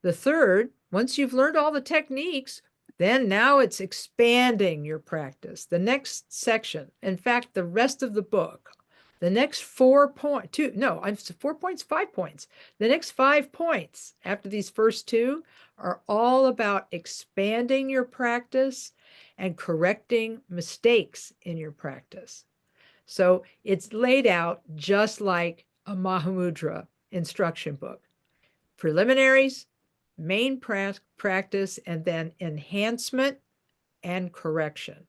the third, once you've learned all the techniques, then now it's expanding your practice. The next section, in fact, the rest of the book, the next 4 points, 4 points, 5 points. The next 5 points after these first 2 are all about expanding your practice and correcting mistakes in your practice. So it's laid out just like a Mahamudra instruction book. Preliminaries, main practice, and then enhancement and correction.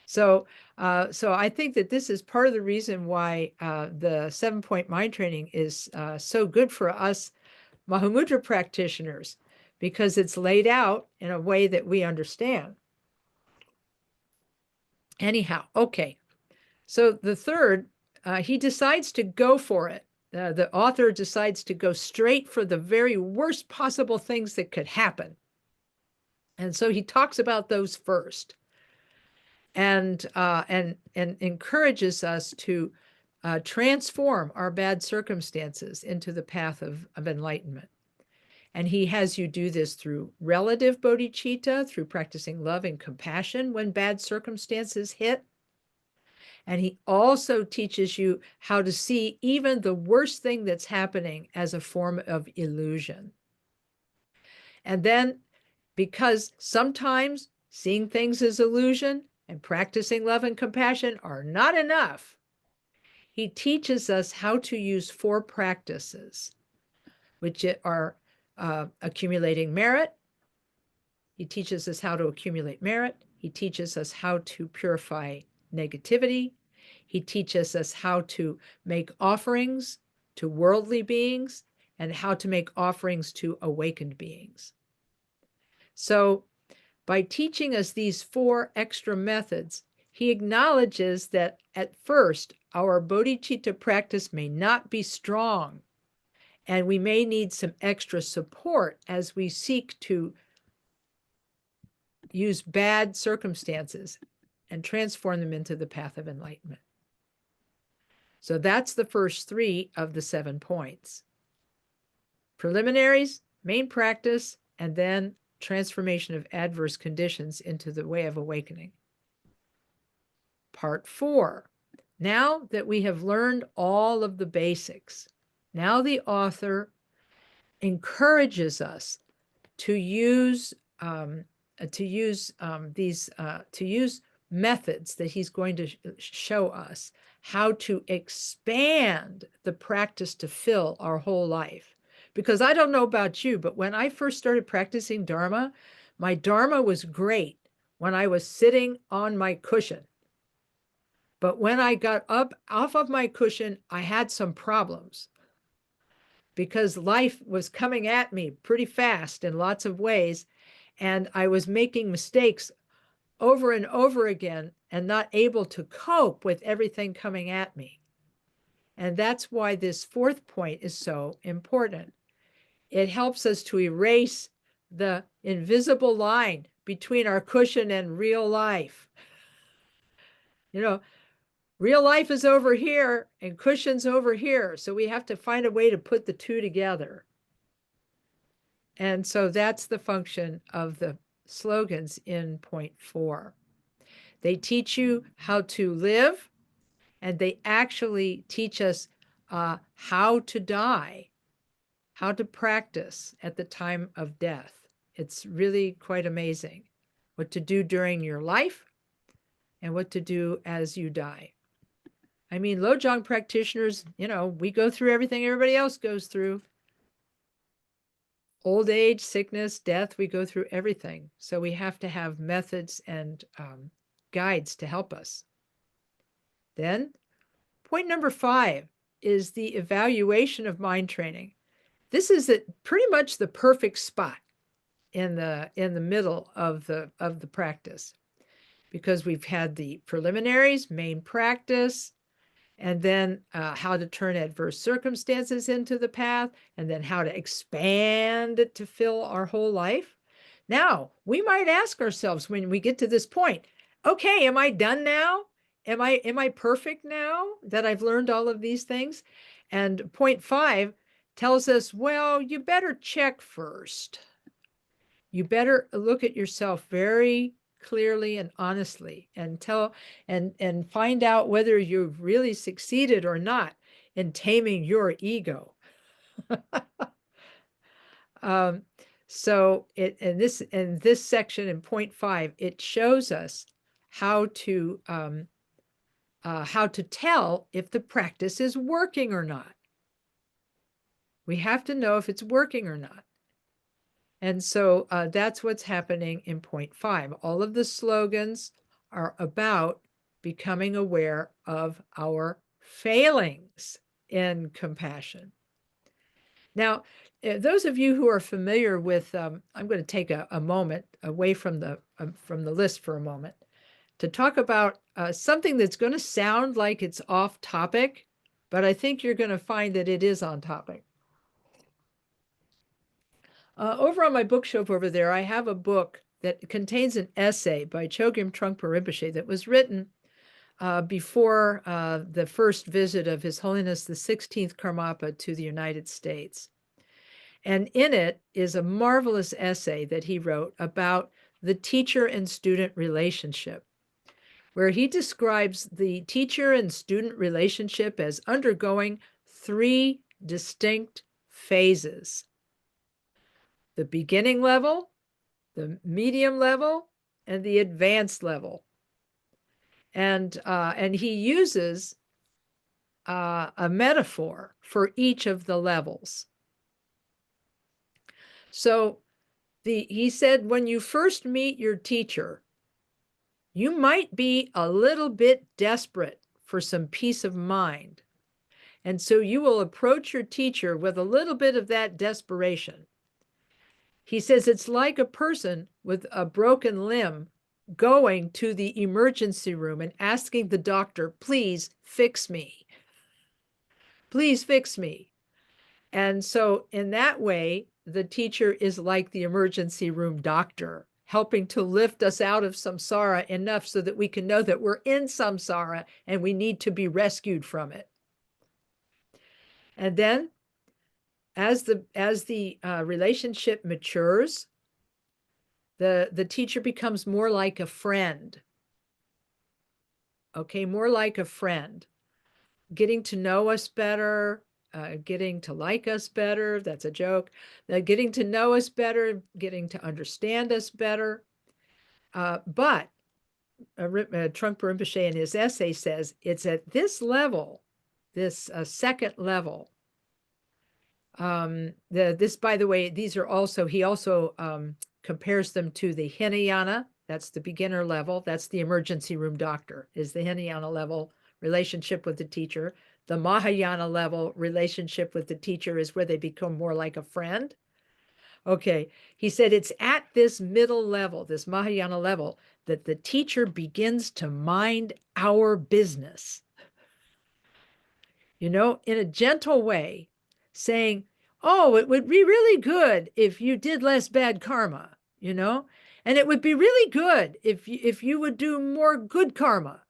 So I think that this is part of the reason why the 7-point mind training is so good for us Mahamudra practitioners, because it's laid out in a way that we understand. Anyhow, okay. So the third, he decides to go for it. The author decides to go straight for the very worst possible things that could happen. And so he talks about those first, and encourages us to transform our bad circumstances into the path of enlightenment. And he has you do this through relative bodhicitta, through practicing love and compassion when bad circumstances hit. And he also teaches you how to see even the worst thing that's happening as a form of illusion. And then, because sometimes seeing things as illusion and practicing love and compassion are not enough, he teaches us how to use 4 practices, which are accumulating merit. He teaches us how to accumulate merit. He teaches us how to purify negativity. He teaches us how to make offerings to worldly beings and how to make offerings to awakened beings. So by teaching us these 4 extra methods, he acknowledges that at first our bodhicitta practice may not be strong, and we may need some extra support as we seek to use bad circumstances and transform them into the path of enlightenment. So that's the first 3 of the 7 points. Preliminaries, main practice, and then transformation of adverse conditions into the way of awakening. Part 4. Now that we have learned all of the basics, now the author encourages us to use methods that he's going to show us how to expand the practice to fill our whole life. Because I don't know about you, but when I first started practicing Dharma, my Dharma was great when I was sitting on my cushion. But when I got up off of my cushion, I had some problems because life was coming at me pretty fast in lots of ways, and I was making mistakes over and over again and not able to cope with everything coming at me. And that's why this 4th point is so important. It helps us to erase the invisible line between our cushion and real life. Real life is over here and cushion's over here. So we have to find a way to put the 2 together. And so that's the function of the slogans in point 4. They teach you how to live, and they actually teach us how to die, how to practice at the time of death. It's really quite amazing what to do during your life and what to do as you die. I mean, Lojong practitioners, we go through everything everybody else goes through. Old age, sickness, death, we go through everything. So we have to have methods and guides to help us. Then, point number 5 is the evaluation of mind training. This is pretty much the perfect spot in the middle of the practice, because we've had the preliminaries, main practice, and then how to turn adverse circumstances into the path, and then how to expand it to fill our whole life. Now, we might ask ourselves when we get to this point, okay, am I done now? Am I perfect now that I've learned all of these things? And point 5 tells us, well, you better check first. You better look at yourself very clearly and honestly and find out whether you've really succeeded or not in taming your ego. So in this section in point 5, it shows us how to tell if the practice is working or not. We have to know if it's working or not. And so that's what's happening in point 5. All of the slogans are about becoming aware of our failings in compassion. Now, those of you who are familiar with, I'm going to take a moment away from the list for a moment to talk about something that's going to sound like it's off topic, but I think you're going to find that it is on topic. Over on my bookshelf over there, I have a book that contains an essay by Chogyam Trungpa Rinpoche that was written before the first visit of His Holiness the 16th Karmapa to the United States. And in it is a marvelous essay that he wrote about the teacher and student relationship, where he describes the teacher and student relationship as undergoing 3 distinct phases: the beginning level, the medium level, and the advanced level. And he uses a metaphor for each of the levels. So he said, when you first meet your teacher, you might be a little bit desperate for some peace of mind. And so you will approach your teacher with a little bit of that desperation. He says it's like a person with a broken limb going to the emergency room and asking the doctor, please fix me. Please fix me. And so in that way, the teacher is like the emergency room doctor, helping to lift us out of samsara enough so that we can know that we're in samsara and we need to be rescued from it. And then as the relationship matures, the teacher becomes more like a friend. Okay, more like a friend, getting to know us better, getting to like us better. That's a joke. Getting to know us better, getting to understand us better. But Trungpa Rinpoche in his essay says it's at this level, this second level. This, by the way, these are also, he also compares them to the Hinayana. That's the beginner level. That's the emergency room doctor, is the Hinayana level relationship with the teacher. The Mahayana level relationship with the teacher is where they become more like a friend. Okay, he said it's at this middle level, this Mahayana level, that the teacher begins to mind our business. You know, in a gentle way, saying, oh, it would be really good if you did less bad karma, you know, and it would be really good if you would do more good karma.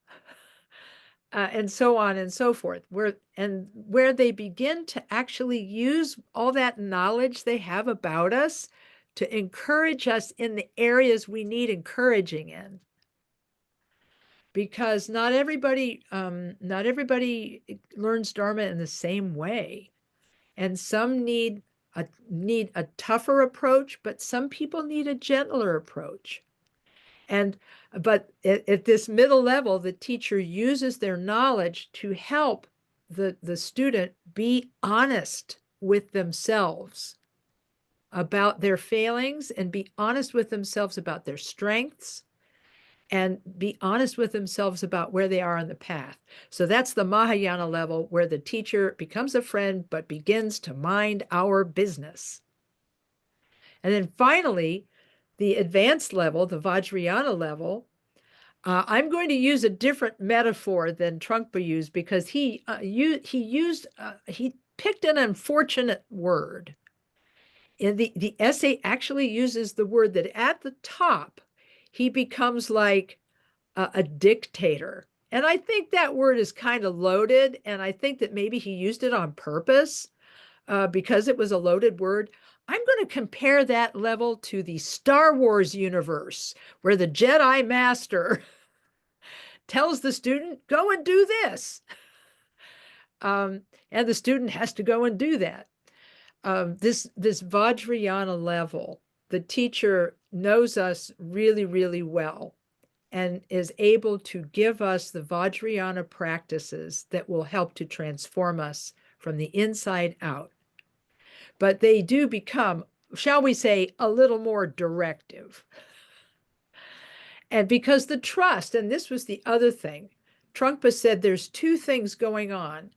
And so on and so forth, where they begin to actually use all that knowledge they have about us to encourage us in the areas we need encouraging in. Because not everybody learns Dharma in the same way. And some need a tougher approach, but some people need a gentler approach. But at this middle level, the teacher uses their knowledge to help the student be honest with themselves about their failings and be honest with themselves about their strengths and be honest with themselves about where they are on the path. So that's the Mahayana level, where the teacher becomes a friend but begins to mind our business. And then finally, the advanced level, the Vajrayana level, I'm going to use a different metaphor than Trungpa used, because he picked an unfortunate word. In the essay actually uses the word that at the top, he becomes like a dictator. And I think that word is kind of loaded. And I think that maybe he used it on purpose because it was a loaded word. I'm going to compare that level to the Star Wars universe, where the Jedi Master tells the student, go and do this. And the student has to go and do that. This Vajrayana level, the teacher knows us really, really well and is able to give us the Vajrayana practices that will help to transform us from the inside out. But they do become, shall we say, a little more directive. And because the trust, and this was the other thing, Trungpa said there's two things going on.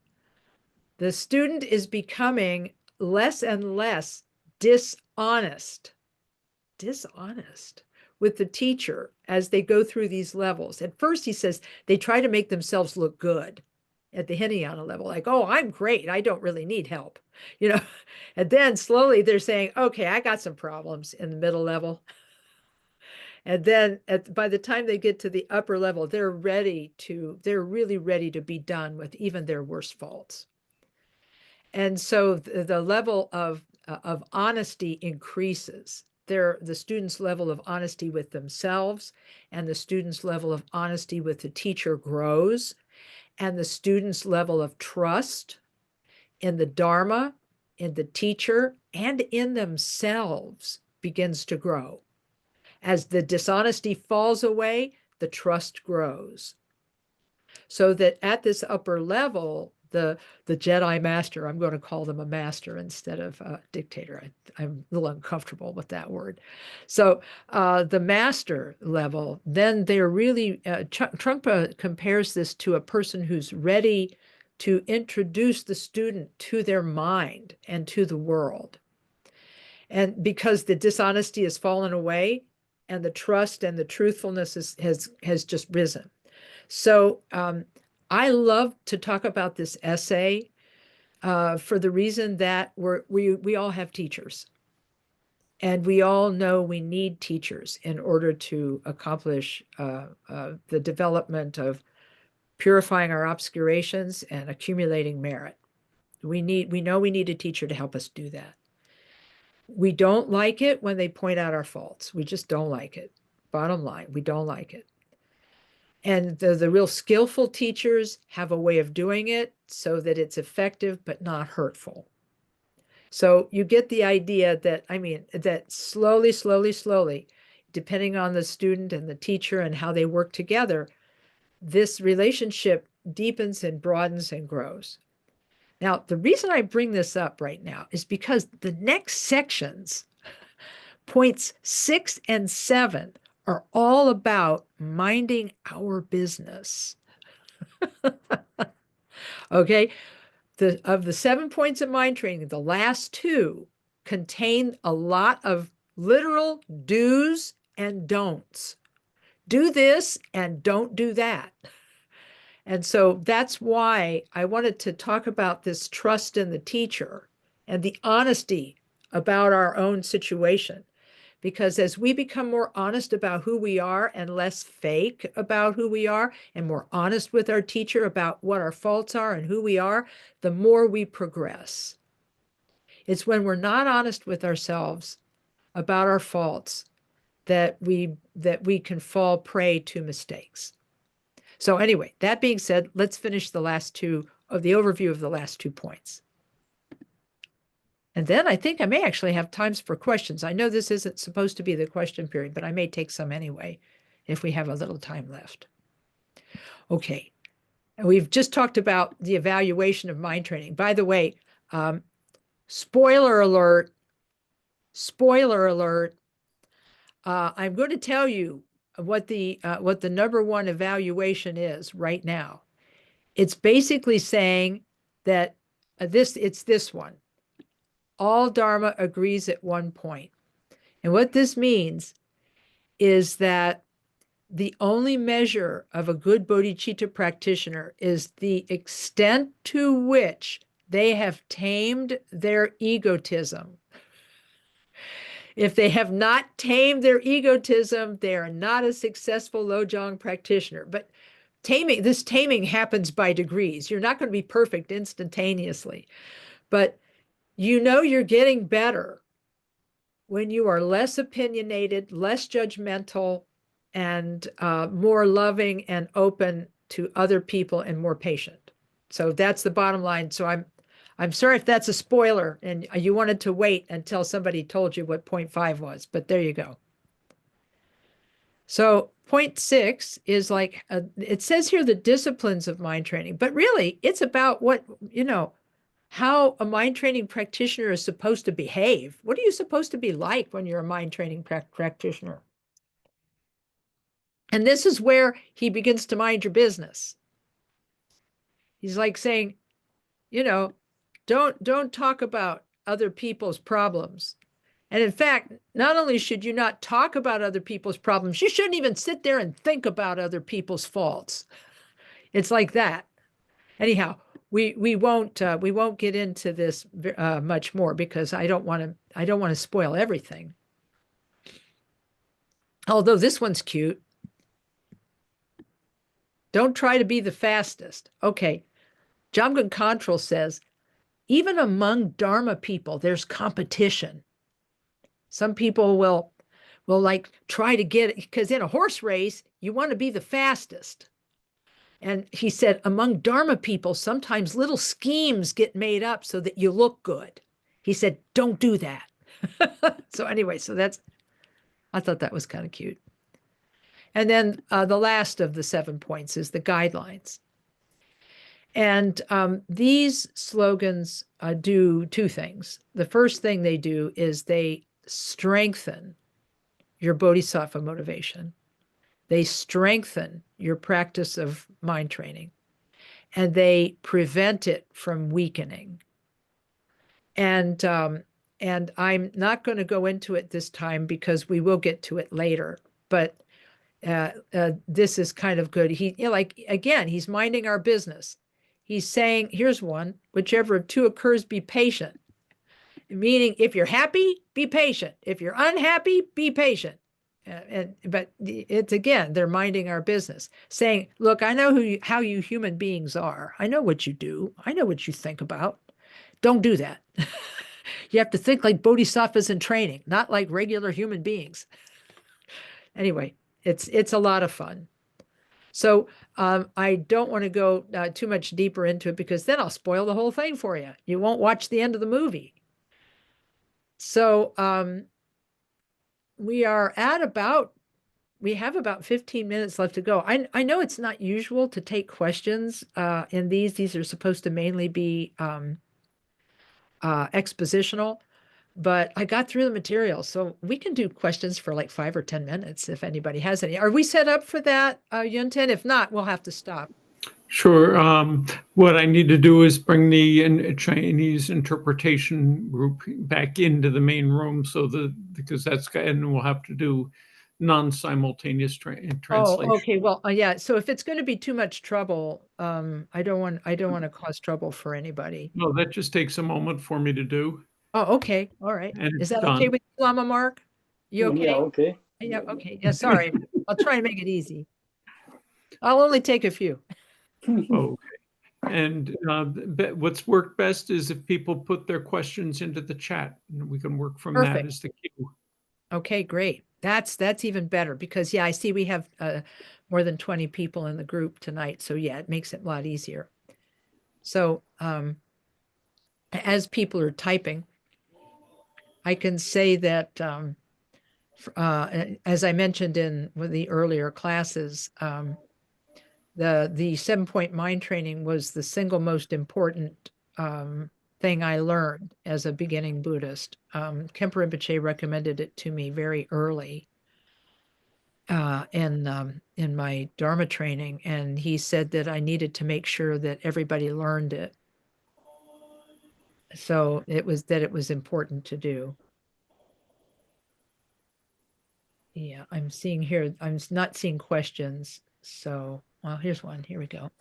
The student is becoming less and less dishonest with the teacher as they go through these levels. At first, he says they try to make themselves look good at the Hinayana level, like, oh, I'm great. I don't really need help, you know. And then slowly they're saying, okay, I got some problems in the middle level. And then by the time they get to the upper level, they're really ready to be done with even their worst faults. And so the level of honesty increases. The students' level of honesty with themselves and the students' level of honesty with the teacher grows, and the students' level of trust in the Dharma, in the teacher, and in themselves begins to grow. As the dishonesty falls away, the trust grows. So that at this upper level, the Jedi Master, I'm going to call them a master instead of a dictator. I'm a little uncomfortable with that word. So the master level, then they're really, Trungpa compares this to a person who's ready to introduce the student to their mind and to the world. And because the dishonesty has fallen away and the trust and the truthfulness has just risen. So I love to talk about this essay for the reason that we all have teachers. And we all know we need teachers in order to accomplish the development of purifying our obscurations and accumulating merit. We know we need a teacher to help us do that. We don't like it when they point out our faults. We just don't like it. Bottom line, we don't like it. And the real skillful teachers have a way of doing it so that it's effective but not hurtful. So you get the idea that, that slowly, depending on the student and the teacher and how they work together, this relationship deepens and broadens and grows. Now, the reason I bring this up right now is because the next sections, points 6 and 7, are all about minding our business. Okay, of the 7 points of mind training, the last 2 contain a lot of literal do's and don'ts. Do this and don't do that. And so that's why I wanted to talk about this trust in the teacher and the honesty about our own situation. Because as we become more honest about who we are and less fake about who we are, and more honest with our teacher about what our faults are and who we are, the more we progress. It's when we're not honest with ourselves about our faults that we can fall prey to mistakes. So anyway, that being said, let's finish the last 2 of the overview of the last 2 points. And then I think I may actually have times for questions. I know this isn't supposed to be the question period, but I may take some anyway if we have a little time left. Okay. And we've just talked about the evaluation of mind training. By the way, spoiler alert, I'm going to tell you what the number 1 evaluation is right now. It's basically saying that it's this one. All Dharma agrees at 1 point. And what this means is that the only measure of a good bodhicitta practitioner is the extent to which they have tamed their egotism. If they have not tamed their egotism, they are not a successful Lojong practitioner. But this taming happens by degrees. You're not going to be perfect instantaneously, but you know you're getting better when you are less opinionated, less judgmental, and more loving and open to other people and more patient. So that's the bottom line. So I'm sorry if that's a spoiler and you wanted to wait until somebody told you what point 5 was, but there you go. So point 6 is like, it says here the disciplines of mind training, but really it's about what, how a mind training practitioner is supposed to behave. What are you supposed to be like when you're a mind training practitioner? And this is where he begins to mind your business. He's like saying, don't talk about other people's problems. And in fact, not only should you not talk about other people's problems, you shouldn't even sit there and think about other people's faults. It's like that. Anyhow, we won't get into this much more because I don't want to spoil everything. Although this one's cute. Don't try to be the fastest. Okay. Jamgon Control says, even among Dharma people, there's competition. Some people will like try to get it because in a horse race, you want to be the fastest. And he said, among Dharma people, sometimes little schemes get made up so that you look good. He said, don't do that. So anyway, I thought that was kind of cute. And then the last of the 7 points is the guidelines. And these slogans do 2 things. The first thing they do is they strengthen your bodhisattva motivation. They strengthen your practice of mind training, and they prevent it from weakening. And I'm not going to go into it this time because we will get to it later. But this is kind of good. He's minding our business. He's saying, here's one: whichever of 2 occurs, be patient. Meaning, if you're happy, be patient. If you're unhappy, be patient. But it's again, they're minding our business, saying, look, I know how you human beings are. I know what you do. I know what you think about. Don't do that. You have to think like bodhisattvas in training, not like regular human beings. Anyway, it's a lot of fun. So I don't want to go too much deeper into it because then I'll spoil the whole thing for you. You won't watch the end of the movie. So we have about 15 minutes left to go. I know it's not usual to take questions in these. These are supposed to mainly be expositional, but I got through the material, so we can do questions for like 5 or 10 minutes if anybody has any. Are we set up for that, Yunten? If not, we'll have to stop. Sure. What I need to do is bring the Chinese interpretation group back into the main room, and we'll have to do non-simultaneous translation. Oh, okay. Well, yeah. So if it's going to be too much trouble, I don't want to cause trouble for anybody. No, that just takes a moment for me to do. Oh, okay. All right. And Is it's that okay done. with you, Lama Mark? You okay? Yeah, okay. Yeah, okay. Yeah, sorry. I'll try and make it easy. I'll only take a few. Okay. And what's worked best is if people put their questions into the chat, and we can work from that Perfect. as the queue. Okay, great. That's even better because yeah, I see we have more than 20 people in the group tonight. So yeah, it makes it a lot easier. So as people are typing, I can say that as I mentioned in one of the earlier classes, the 7-point mind training was the single most important thing I learned as a beginning Buddhist. Khenpo Rinpoche recommended it to me very early in my Dharma training, and he said that I needed to make sure that everybody learned it. So it was important to do. Yeah, I'm seeing here, I'm not seeing questions. So, well, here's one. Here we go.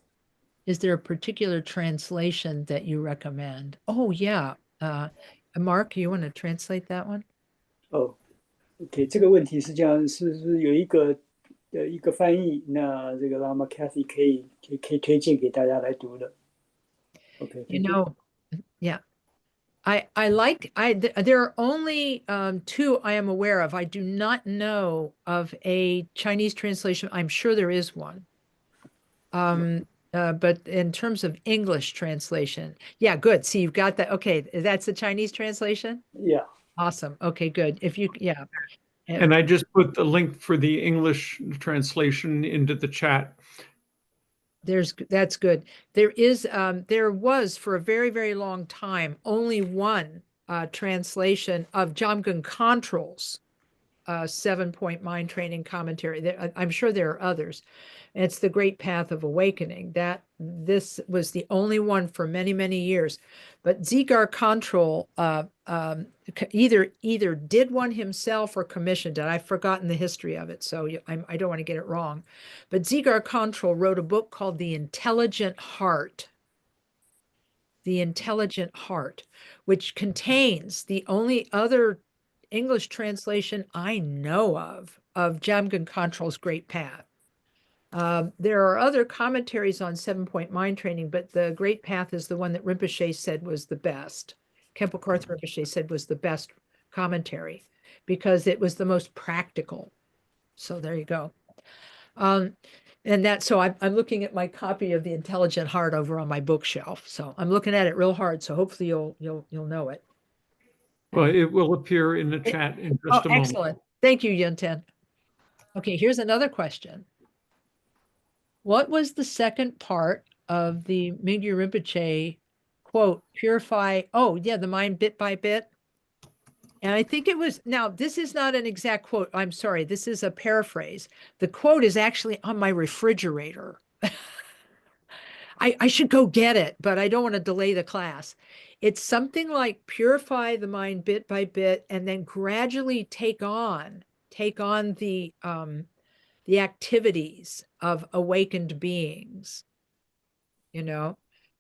Is there a particular translation that you recommend? Oh, yeah. Mark, you want to translate that one? Oh, OK，这个问题是这样，是不是有一个翻译？那这个 Lama Kathy 可以推荐给大家来读的。You OK，Thank you。know, yeah. There are only two I am aware of. I do not know of a Chinese translation. I'm sure there is one. But in terms of English translation, yeah, good. See, you've got that. Okay, that's the Chinese translation. Yeah. Awesome. Okay, good. If you, yeah, And I just put the link for the English translation into the chat. that's good. There was for a very, very long time only one translation of Jamgon Control's 7-point mind training commentary. I'm sure there are others. It's the Great Path of Awakening. This was the only one for many, many years. But Dzigar Control either did one himself or commissioned it. I've forgotten the history of it, so I don't want to get it wrong. But Dzigar Control wrote a book called The Intelligent Heart. The Intelligent Heart, which contains the only other English translation I know of Jamgon Control's Great Path. There are other commentaries on 7-point mind training, but the Great Path is the one that Rinpoche said was the best. Khenpo Karthar Rinpoche said was the best commentary because it was the most practical. So there you go. So I'm looking at my copy of The Intelligent Heart over on my bookshelf. So I'm looking at it real hard. So hopefully you'll know it. Well, it will appear in the chat in just a moment. Excellent. Thank you, Yunten. Okay, here's another question. What was the second part of the Mingyur Rinpoche quote, purify, the mind bit by bit? And I think it was, now this is not an exact quote. I'm sorry, this is a paraphrase. The quote is actually on my refrigerator. I should go get it, but I don't want to delay the class. It's something like purify the mind bit by bit and then gradually take on the activities of awakened beings,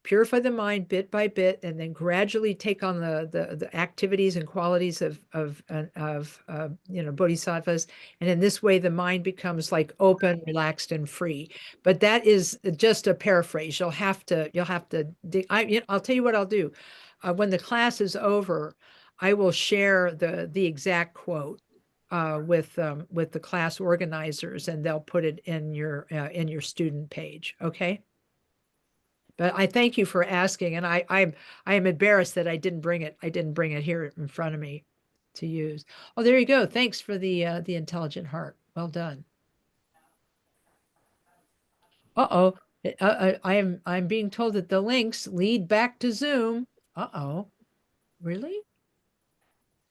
purify the mind bit by bit and then gradually take on the activities and qualities of bodhisattvas, and in this way the mind becomes like open, relaxed, and free. But that is just a paraphrase. You'll have to I'll tell you what I'll do. When the class is over, I will share the exact quote with the class organizers, and they'll put it in your student page. Okay. But I thank you for asking, and I am embarrassed that I didn't bring it. I didn't bring it here in front of me to use. Oh, there you go. Thanks for the Intelligent Heart. Well done. Uh-oh. I'm being told that the links lead back to Zoom. Uh-oh. Really?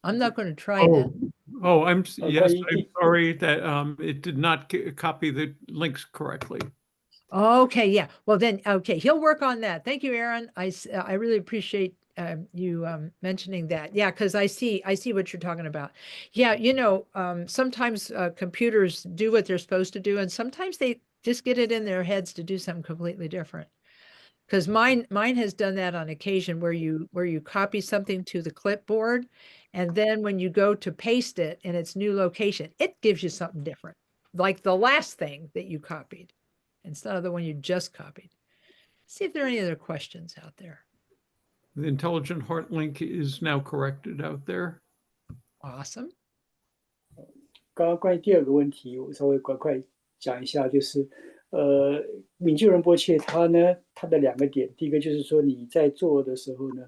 I'm not going to try that. Yes, I'm sorry that it did not copy the links correctly. Okay, yeah. Well then, okay, he'll work on that. Thank you, Aaron. I really appreciate you mentioning that. Yeah, because I see what you're talking about. Yeah, sometimes computers do what they're supposed to do, and sometimes they just get it in their heads to do something completely different. Because mine has done that on occasion, where you copy something to the clipboard, and then when you go to paste it in its new location, it gives you something different, like the last thing that you copied instead of the one you just copied. See if there are any other questions out there. The Intelligent Heart link is now corrected out there. Awesome. 刚刚关于第二个问题，我稍微快讲一下，就是敏具仁波切他的两个点，第一个就是说你在做的时候呢，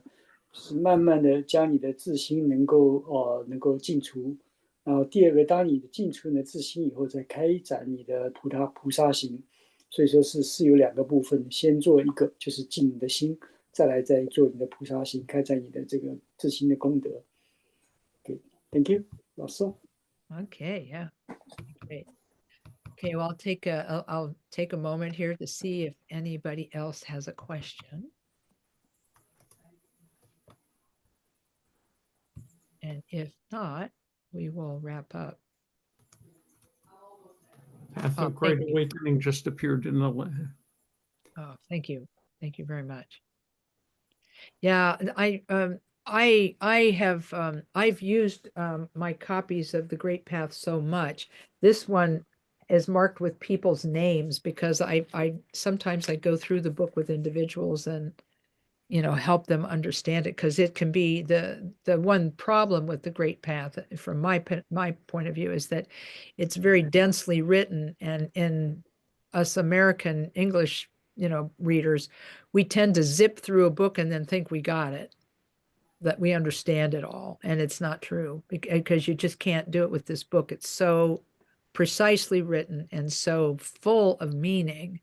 是慢慢的将你的自心能够净除，然后第二个，当你的净除你的自心以后，再开展你的菩萨行，所以说是有两个部分，先做一个就是净你的心，再做你的菩萨行，开展你的这个自心的功德。Okay, thank you, 老师。Okay, yeah, great. Okay, well, I'll take a moment here to see if anybody else has a question. And if not, we will wrap up. Path of Great Awakening just appeared in the. Oh, thank you. Thank you very much. Yeah, I've used my copies of The Great Path so much. This one is marked with people's names because I sometimes I go through the book with individuals and help them understand it, because it can be the one problem with The Great Path from my point of view is that it's very densely written, and in us American English readers, we tend to zip through a book and then think we got it, that we understand it all, and it's not true, because you just can't do it with this book. It's so precisely written and so full of meaning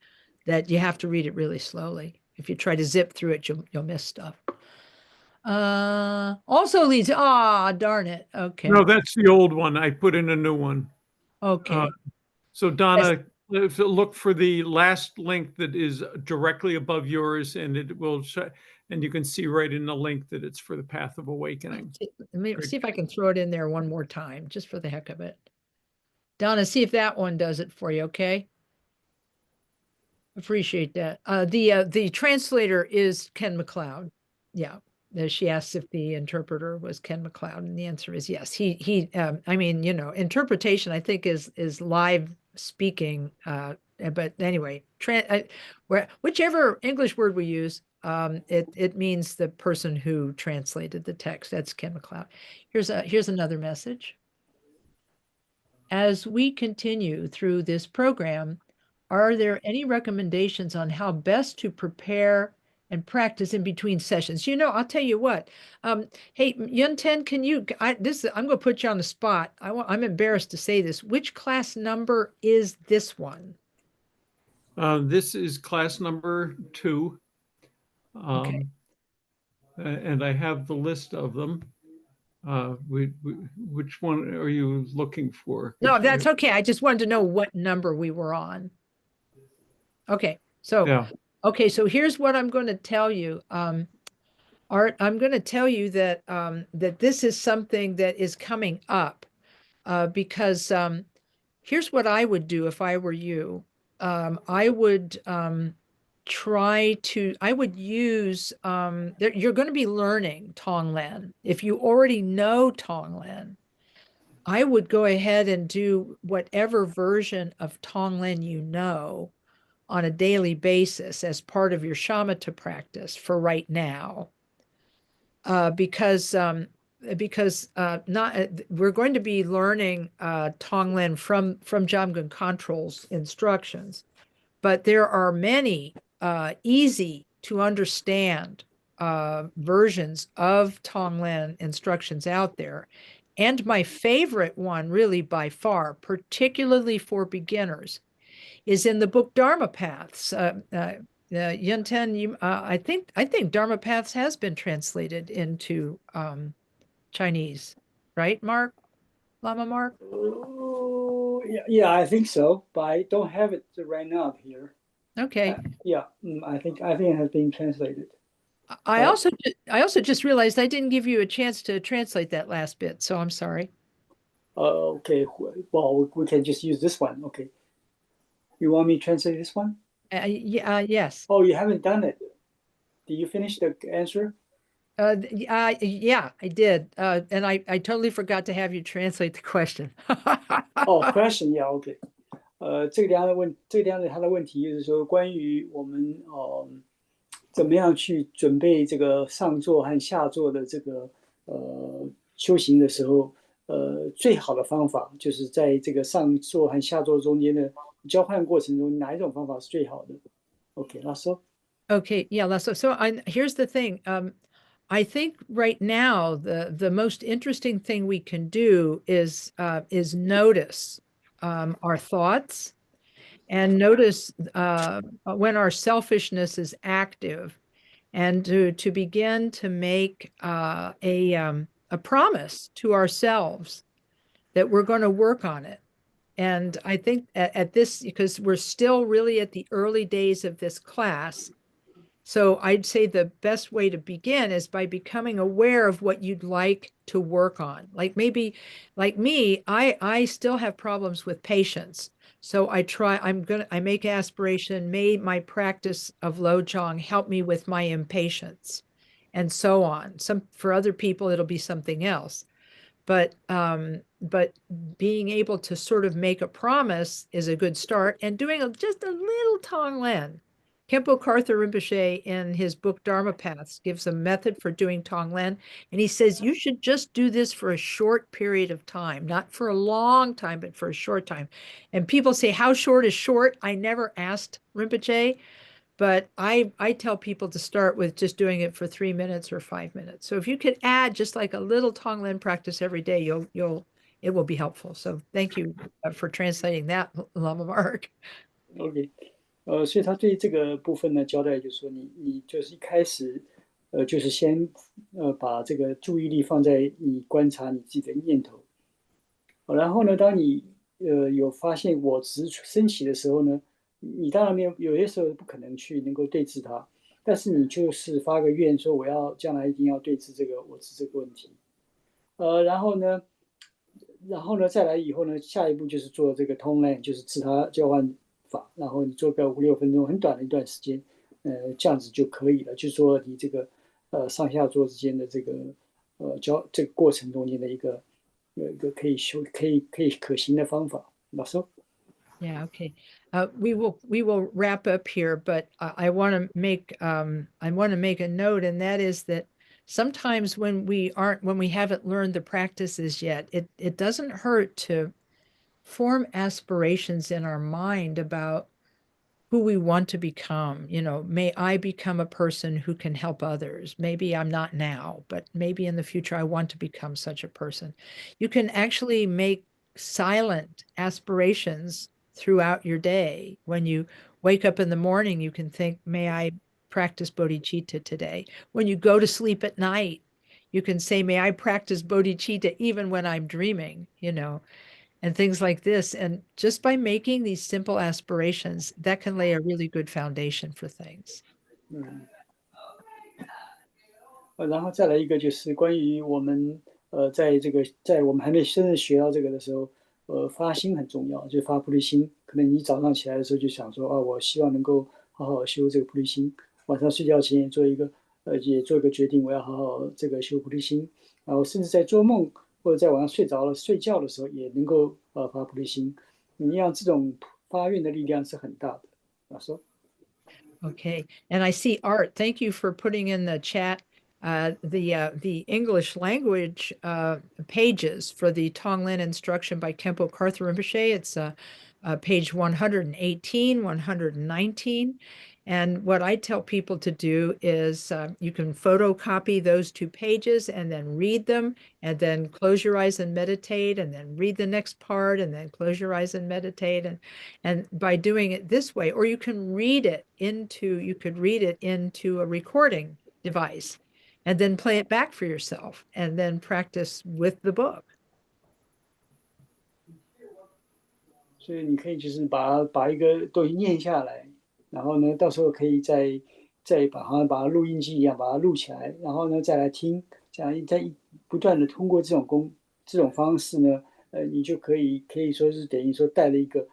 that you have to read it really slowly. If you try to zip through it, you'll miss stuff. Also leads, darn it. Okay. No, that's the old one. I put in a new one. Okay. So Donna, look for the last link that is directly above yours, and it will show, and you can see right in the link that it's for the Path of Awakening. Let me see if I can throw it in there one more time, just for the heck of it. Donna, see if that one does it for you, okay? Appreciate that. The translator is Ken MacLeod. Yeah. She asks if the interpreter was Ken MacLeod, and the answer is yes. I mean, interpretation, I think, is live speaking. But anyway, whichever English word we use, it means the person who translated the text. That's Ken MacLeod. Here's another message. As we continue through this program, are there any recommendations on how best to prepare and practice in between sessions? I'll tell you what. Hey, Yun-Ten, I'm going to put you on the spot. I'm embarrassed to say this. Which class number is this one? This is class number 2. Okay. And I have the list of them. Which one are you looking for? No, that's okay. I just wanted to know what number we were on. Okay. So, Yeah. Okay, so here's what I'm going to tell you. Art, I'm going to tell you that that this is something that is coming up, because here's what I would do if I were you. I would use, you're going to be learning Tonglen. If you already know Tonglen, I would go ahead and do whatever version of Tonglen you know on a daily basis as part of your shamatha practice for right now, because not we're going to be learning Tonglen from Jamgon Control's instructions, but there are many easy to understand versions of Tonglen instructions out there. And my favorite one, really by far, particularly for beginners, is in the book Dharma Paths. Yun-Ten, I think Dharma Paths has been translated into Chinese, right, Mark? Lama Mark? Oh, yeah, I think so, but I don't have it right now here. Okay. Yeah, I think it has been translated. I also just realized I didn't give you a chance to translate that last bit, so I'm sorry. Okay, well, we can just use this one. Okay. You want me to translate this one? Yes. Oh, you haven't done it. Did you finish the answer? Yeah, I did. And I totally forgot to have you translate the question.哦，question， yeah， OK。这个地方他的问题就是说，关于我们怎么样去准备这个上座和下座的这个修行的时候，最好的方法就是在这个上座和下座中间的交换过程中，哪一种方法是最好的 ？OK， 那说。Okay, yeah, so here's the thing. I think right now the most interesting thing we can do is notice our thoughts, and notice when our selfishness is active, and to begin to make a promise to ourselves that we're going to work on it. And I think at this, because we're still really at the early days of this class, so I'd say the best way to begin is by becoming aware of what you'd like to work on. Like maybe, like me, I still have problems with patience. So I make aspiration, may my practice of Lojong help me with my impatience. and so on. For other people, it'll be something else. But being able to sort of make a promise is a good start, and doing just a little Tonglen. Khenpo Karthar Rinpoche in his book Dharma Paths gives a method for doing Tonglen, and he says you should just do this for a short period of time, not for a long time, but for a short time. And people say, how short is short? I never asked Rinpoche, but I tell people to start with just doing it for 3 minutes or 5 minutes. So if you could add just like a little Tonglen practice every day, it will be helpful. So thank you for translating that, Lama Mark. OK，所以他对这个部分呢交代就是说你就是一开始，就是先把这个注意力放在你观察你自己的念头，然后呢，当你有发现我执升起的时候呢，你当然没有些时候不可能去能够对治它，但是你就是发个愿说我要将来一定要对治这个我执这个问题，然后呢再来以后呢，下一步就是做这个 Tonglen， 就是自他交换法，然后你做个5、6分钟，很短的一段时间，这样子就可以了。就是说你这个上下座之间的这个这个过程中间的一个可以可行的方法。老师。Yeah, okay. We will wrap up here, but I want to make a note, and that is that sometimes when we haven't learned the practices yet, it doesn't hurt to form aspirations in our mind about who we want to become. May I become a person who can help others. Maybe I'm not now, but maybe in the future I want to become such a person. You can actually make silent aspirations throughout your day. When you wake up in the morning, you can think, may I practice bodhicitta today? When you go to sleep at night, you can say, may I practice bodhicitta even when I'm dreaming, and things like this. And just by making these simple aspirations, that can lay a really good foundation for things. 然后再来一个就是关于我们在我们还没真正学到这个的时候，发心很重要，就发菩提心。可能你早上起来的时候就想说，我希望能够好好修这个菩提心。晚上睡觉前也做一个决定，我要好好这个修菩提心。然后甚至在做梦或者在晚上睡觉的时候也能够发菩提心。你让这种发愿的力量是很大的。老师。Okay, and I see Art. Thank you for putting in the chat the English language pages for the Tonglen instruction by Khenpo Karthar Rinpoche. It's page 118, 119. And what I tell people to do is you can photocopy those 2 pages and then read them, and then close your eyes and meditate, and then read the next part, and then close your eyes and meditate. And by doing it this way, or you could read it into a recording device and then play it back for yourself and then practice with the book. 所以你可以就是把一个东西念下来，然后呢，到时候可以再好像把录音机一样把它录起来，然后呢再来听，这样再不断的通过这种方式呢，你就可以说是等于说带了一个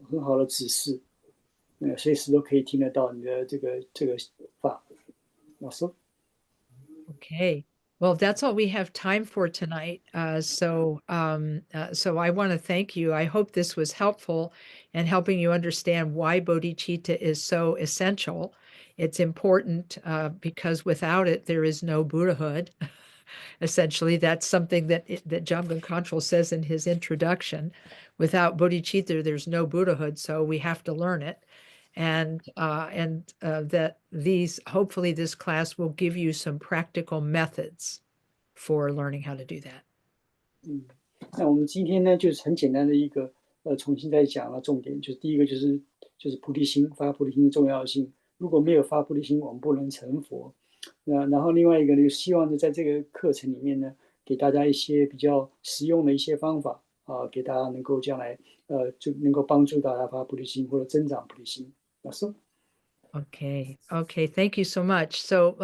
很好的指示，随时都可以听得到你的这个法。老师。Okay. Well, that's all we have time for tonight. So I want to thank you. I hope this was helpful in helping you understand why bodhicitta is so essential. It's important because without it, there is no Buddhahood. Essentially, that's something that Jamgon Kongtrul says in his introduction. Without bodhicitta, there's no Buddhahood, so we have to learn it. And that hopefully this class will give you some practical methods for learning how to do that. 那我们今天呢，就是很简单的一个重新再讲了重点，就是第一个就是菩提心，发菩提心的重要性。如果没有发菩提心，我们不能成佛。然后另外一个呢，就希望呢，在这个课程里面呢，给大家一些比较实用的一些方法给大家能够将来就能够帮助大家发菩提心或者增长菩提心。老师。Okay. Thank you so much. So,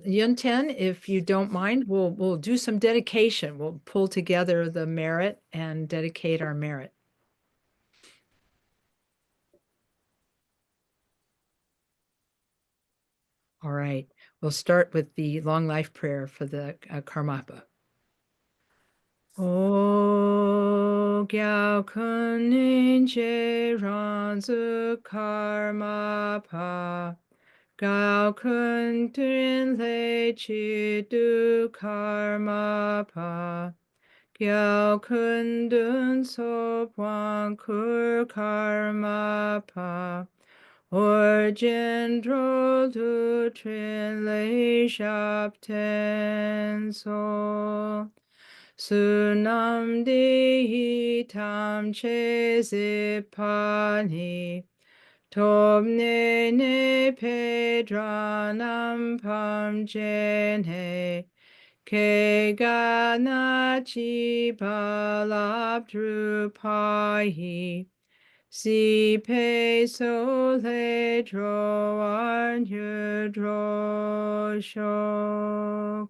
Yunten, if you don't mind, we'll do some dedication. We'll pull together the merit and dedicate our merit. All right. We'll start with the long life prayer for the Karmapa. O gyao kun nin che ran zu Karmapa, gao kun tuen le chi du Karmapa, gyao kun dun so puan kur Karmapa, or gendro du tuen le shap ten so. Sunam di tam che zipani, tobne ne pedranam pam jene, ke gana chi palap drupahi, si pe sole dro an dro shok.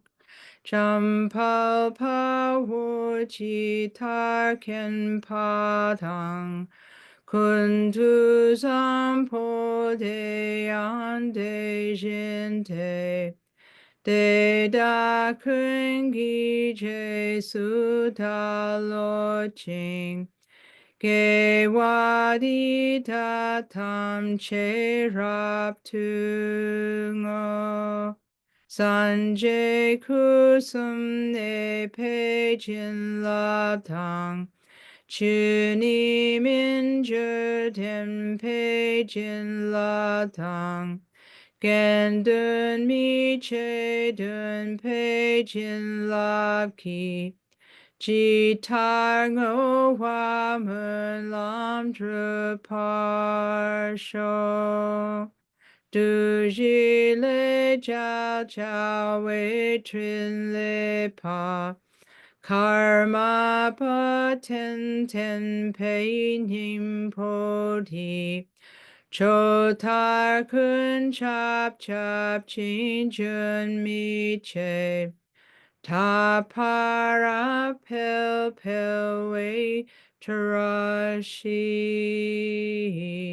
Champal pa wo chi tar ken pa tang, kun tu sampo de an de jinte, de da kun gi je su ta lo ching, ge wa di ta tam che rap tu ngo. Sanjay kusum ne pejin latang, chuni min jurtem pejin latang, gendun mi che dun pejin lapki, jitar ngo wa mun lam drupar sho. Du ji le jiao jiao wei trin le pa, karma pa ten ten pei nim po ti, cho tar kun chap chap chin jun mi che, ta para pel pel wei tarashi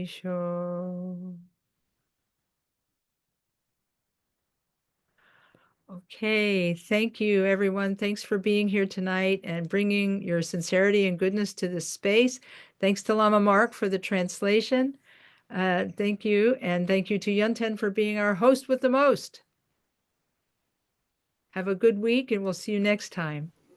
sho. Okay, thank you, everyone. Thanks for being here tonight and bringing your sincerity and goodness to this space. Thanks to Lama Mark for the translation. Thank you, and thank you to Yunten for being our host with the most. Have a good week, and we'll see you next time.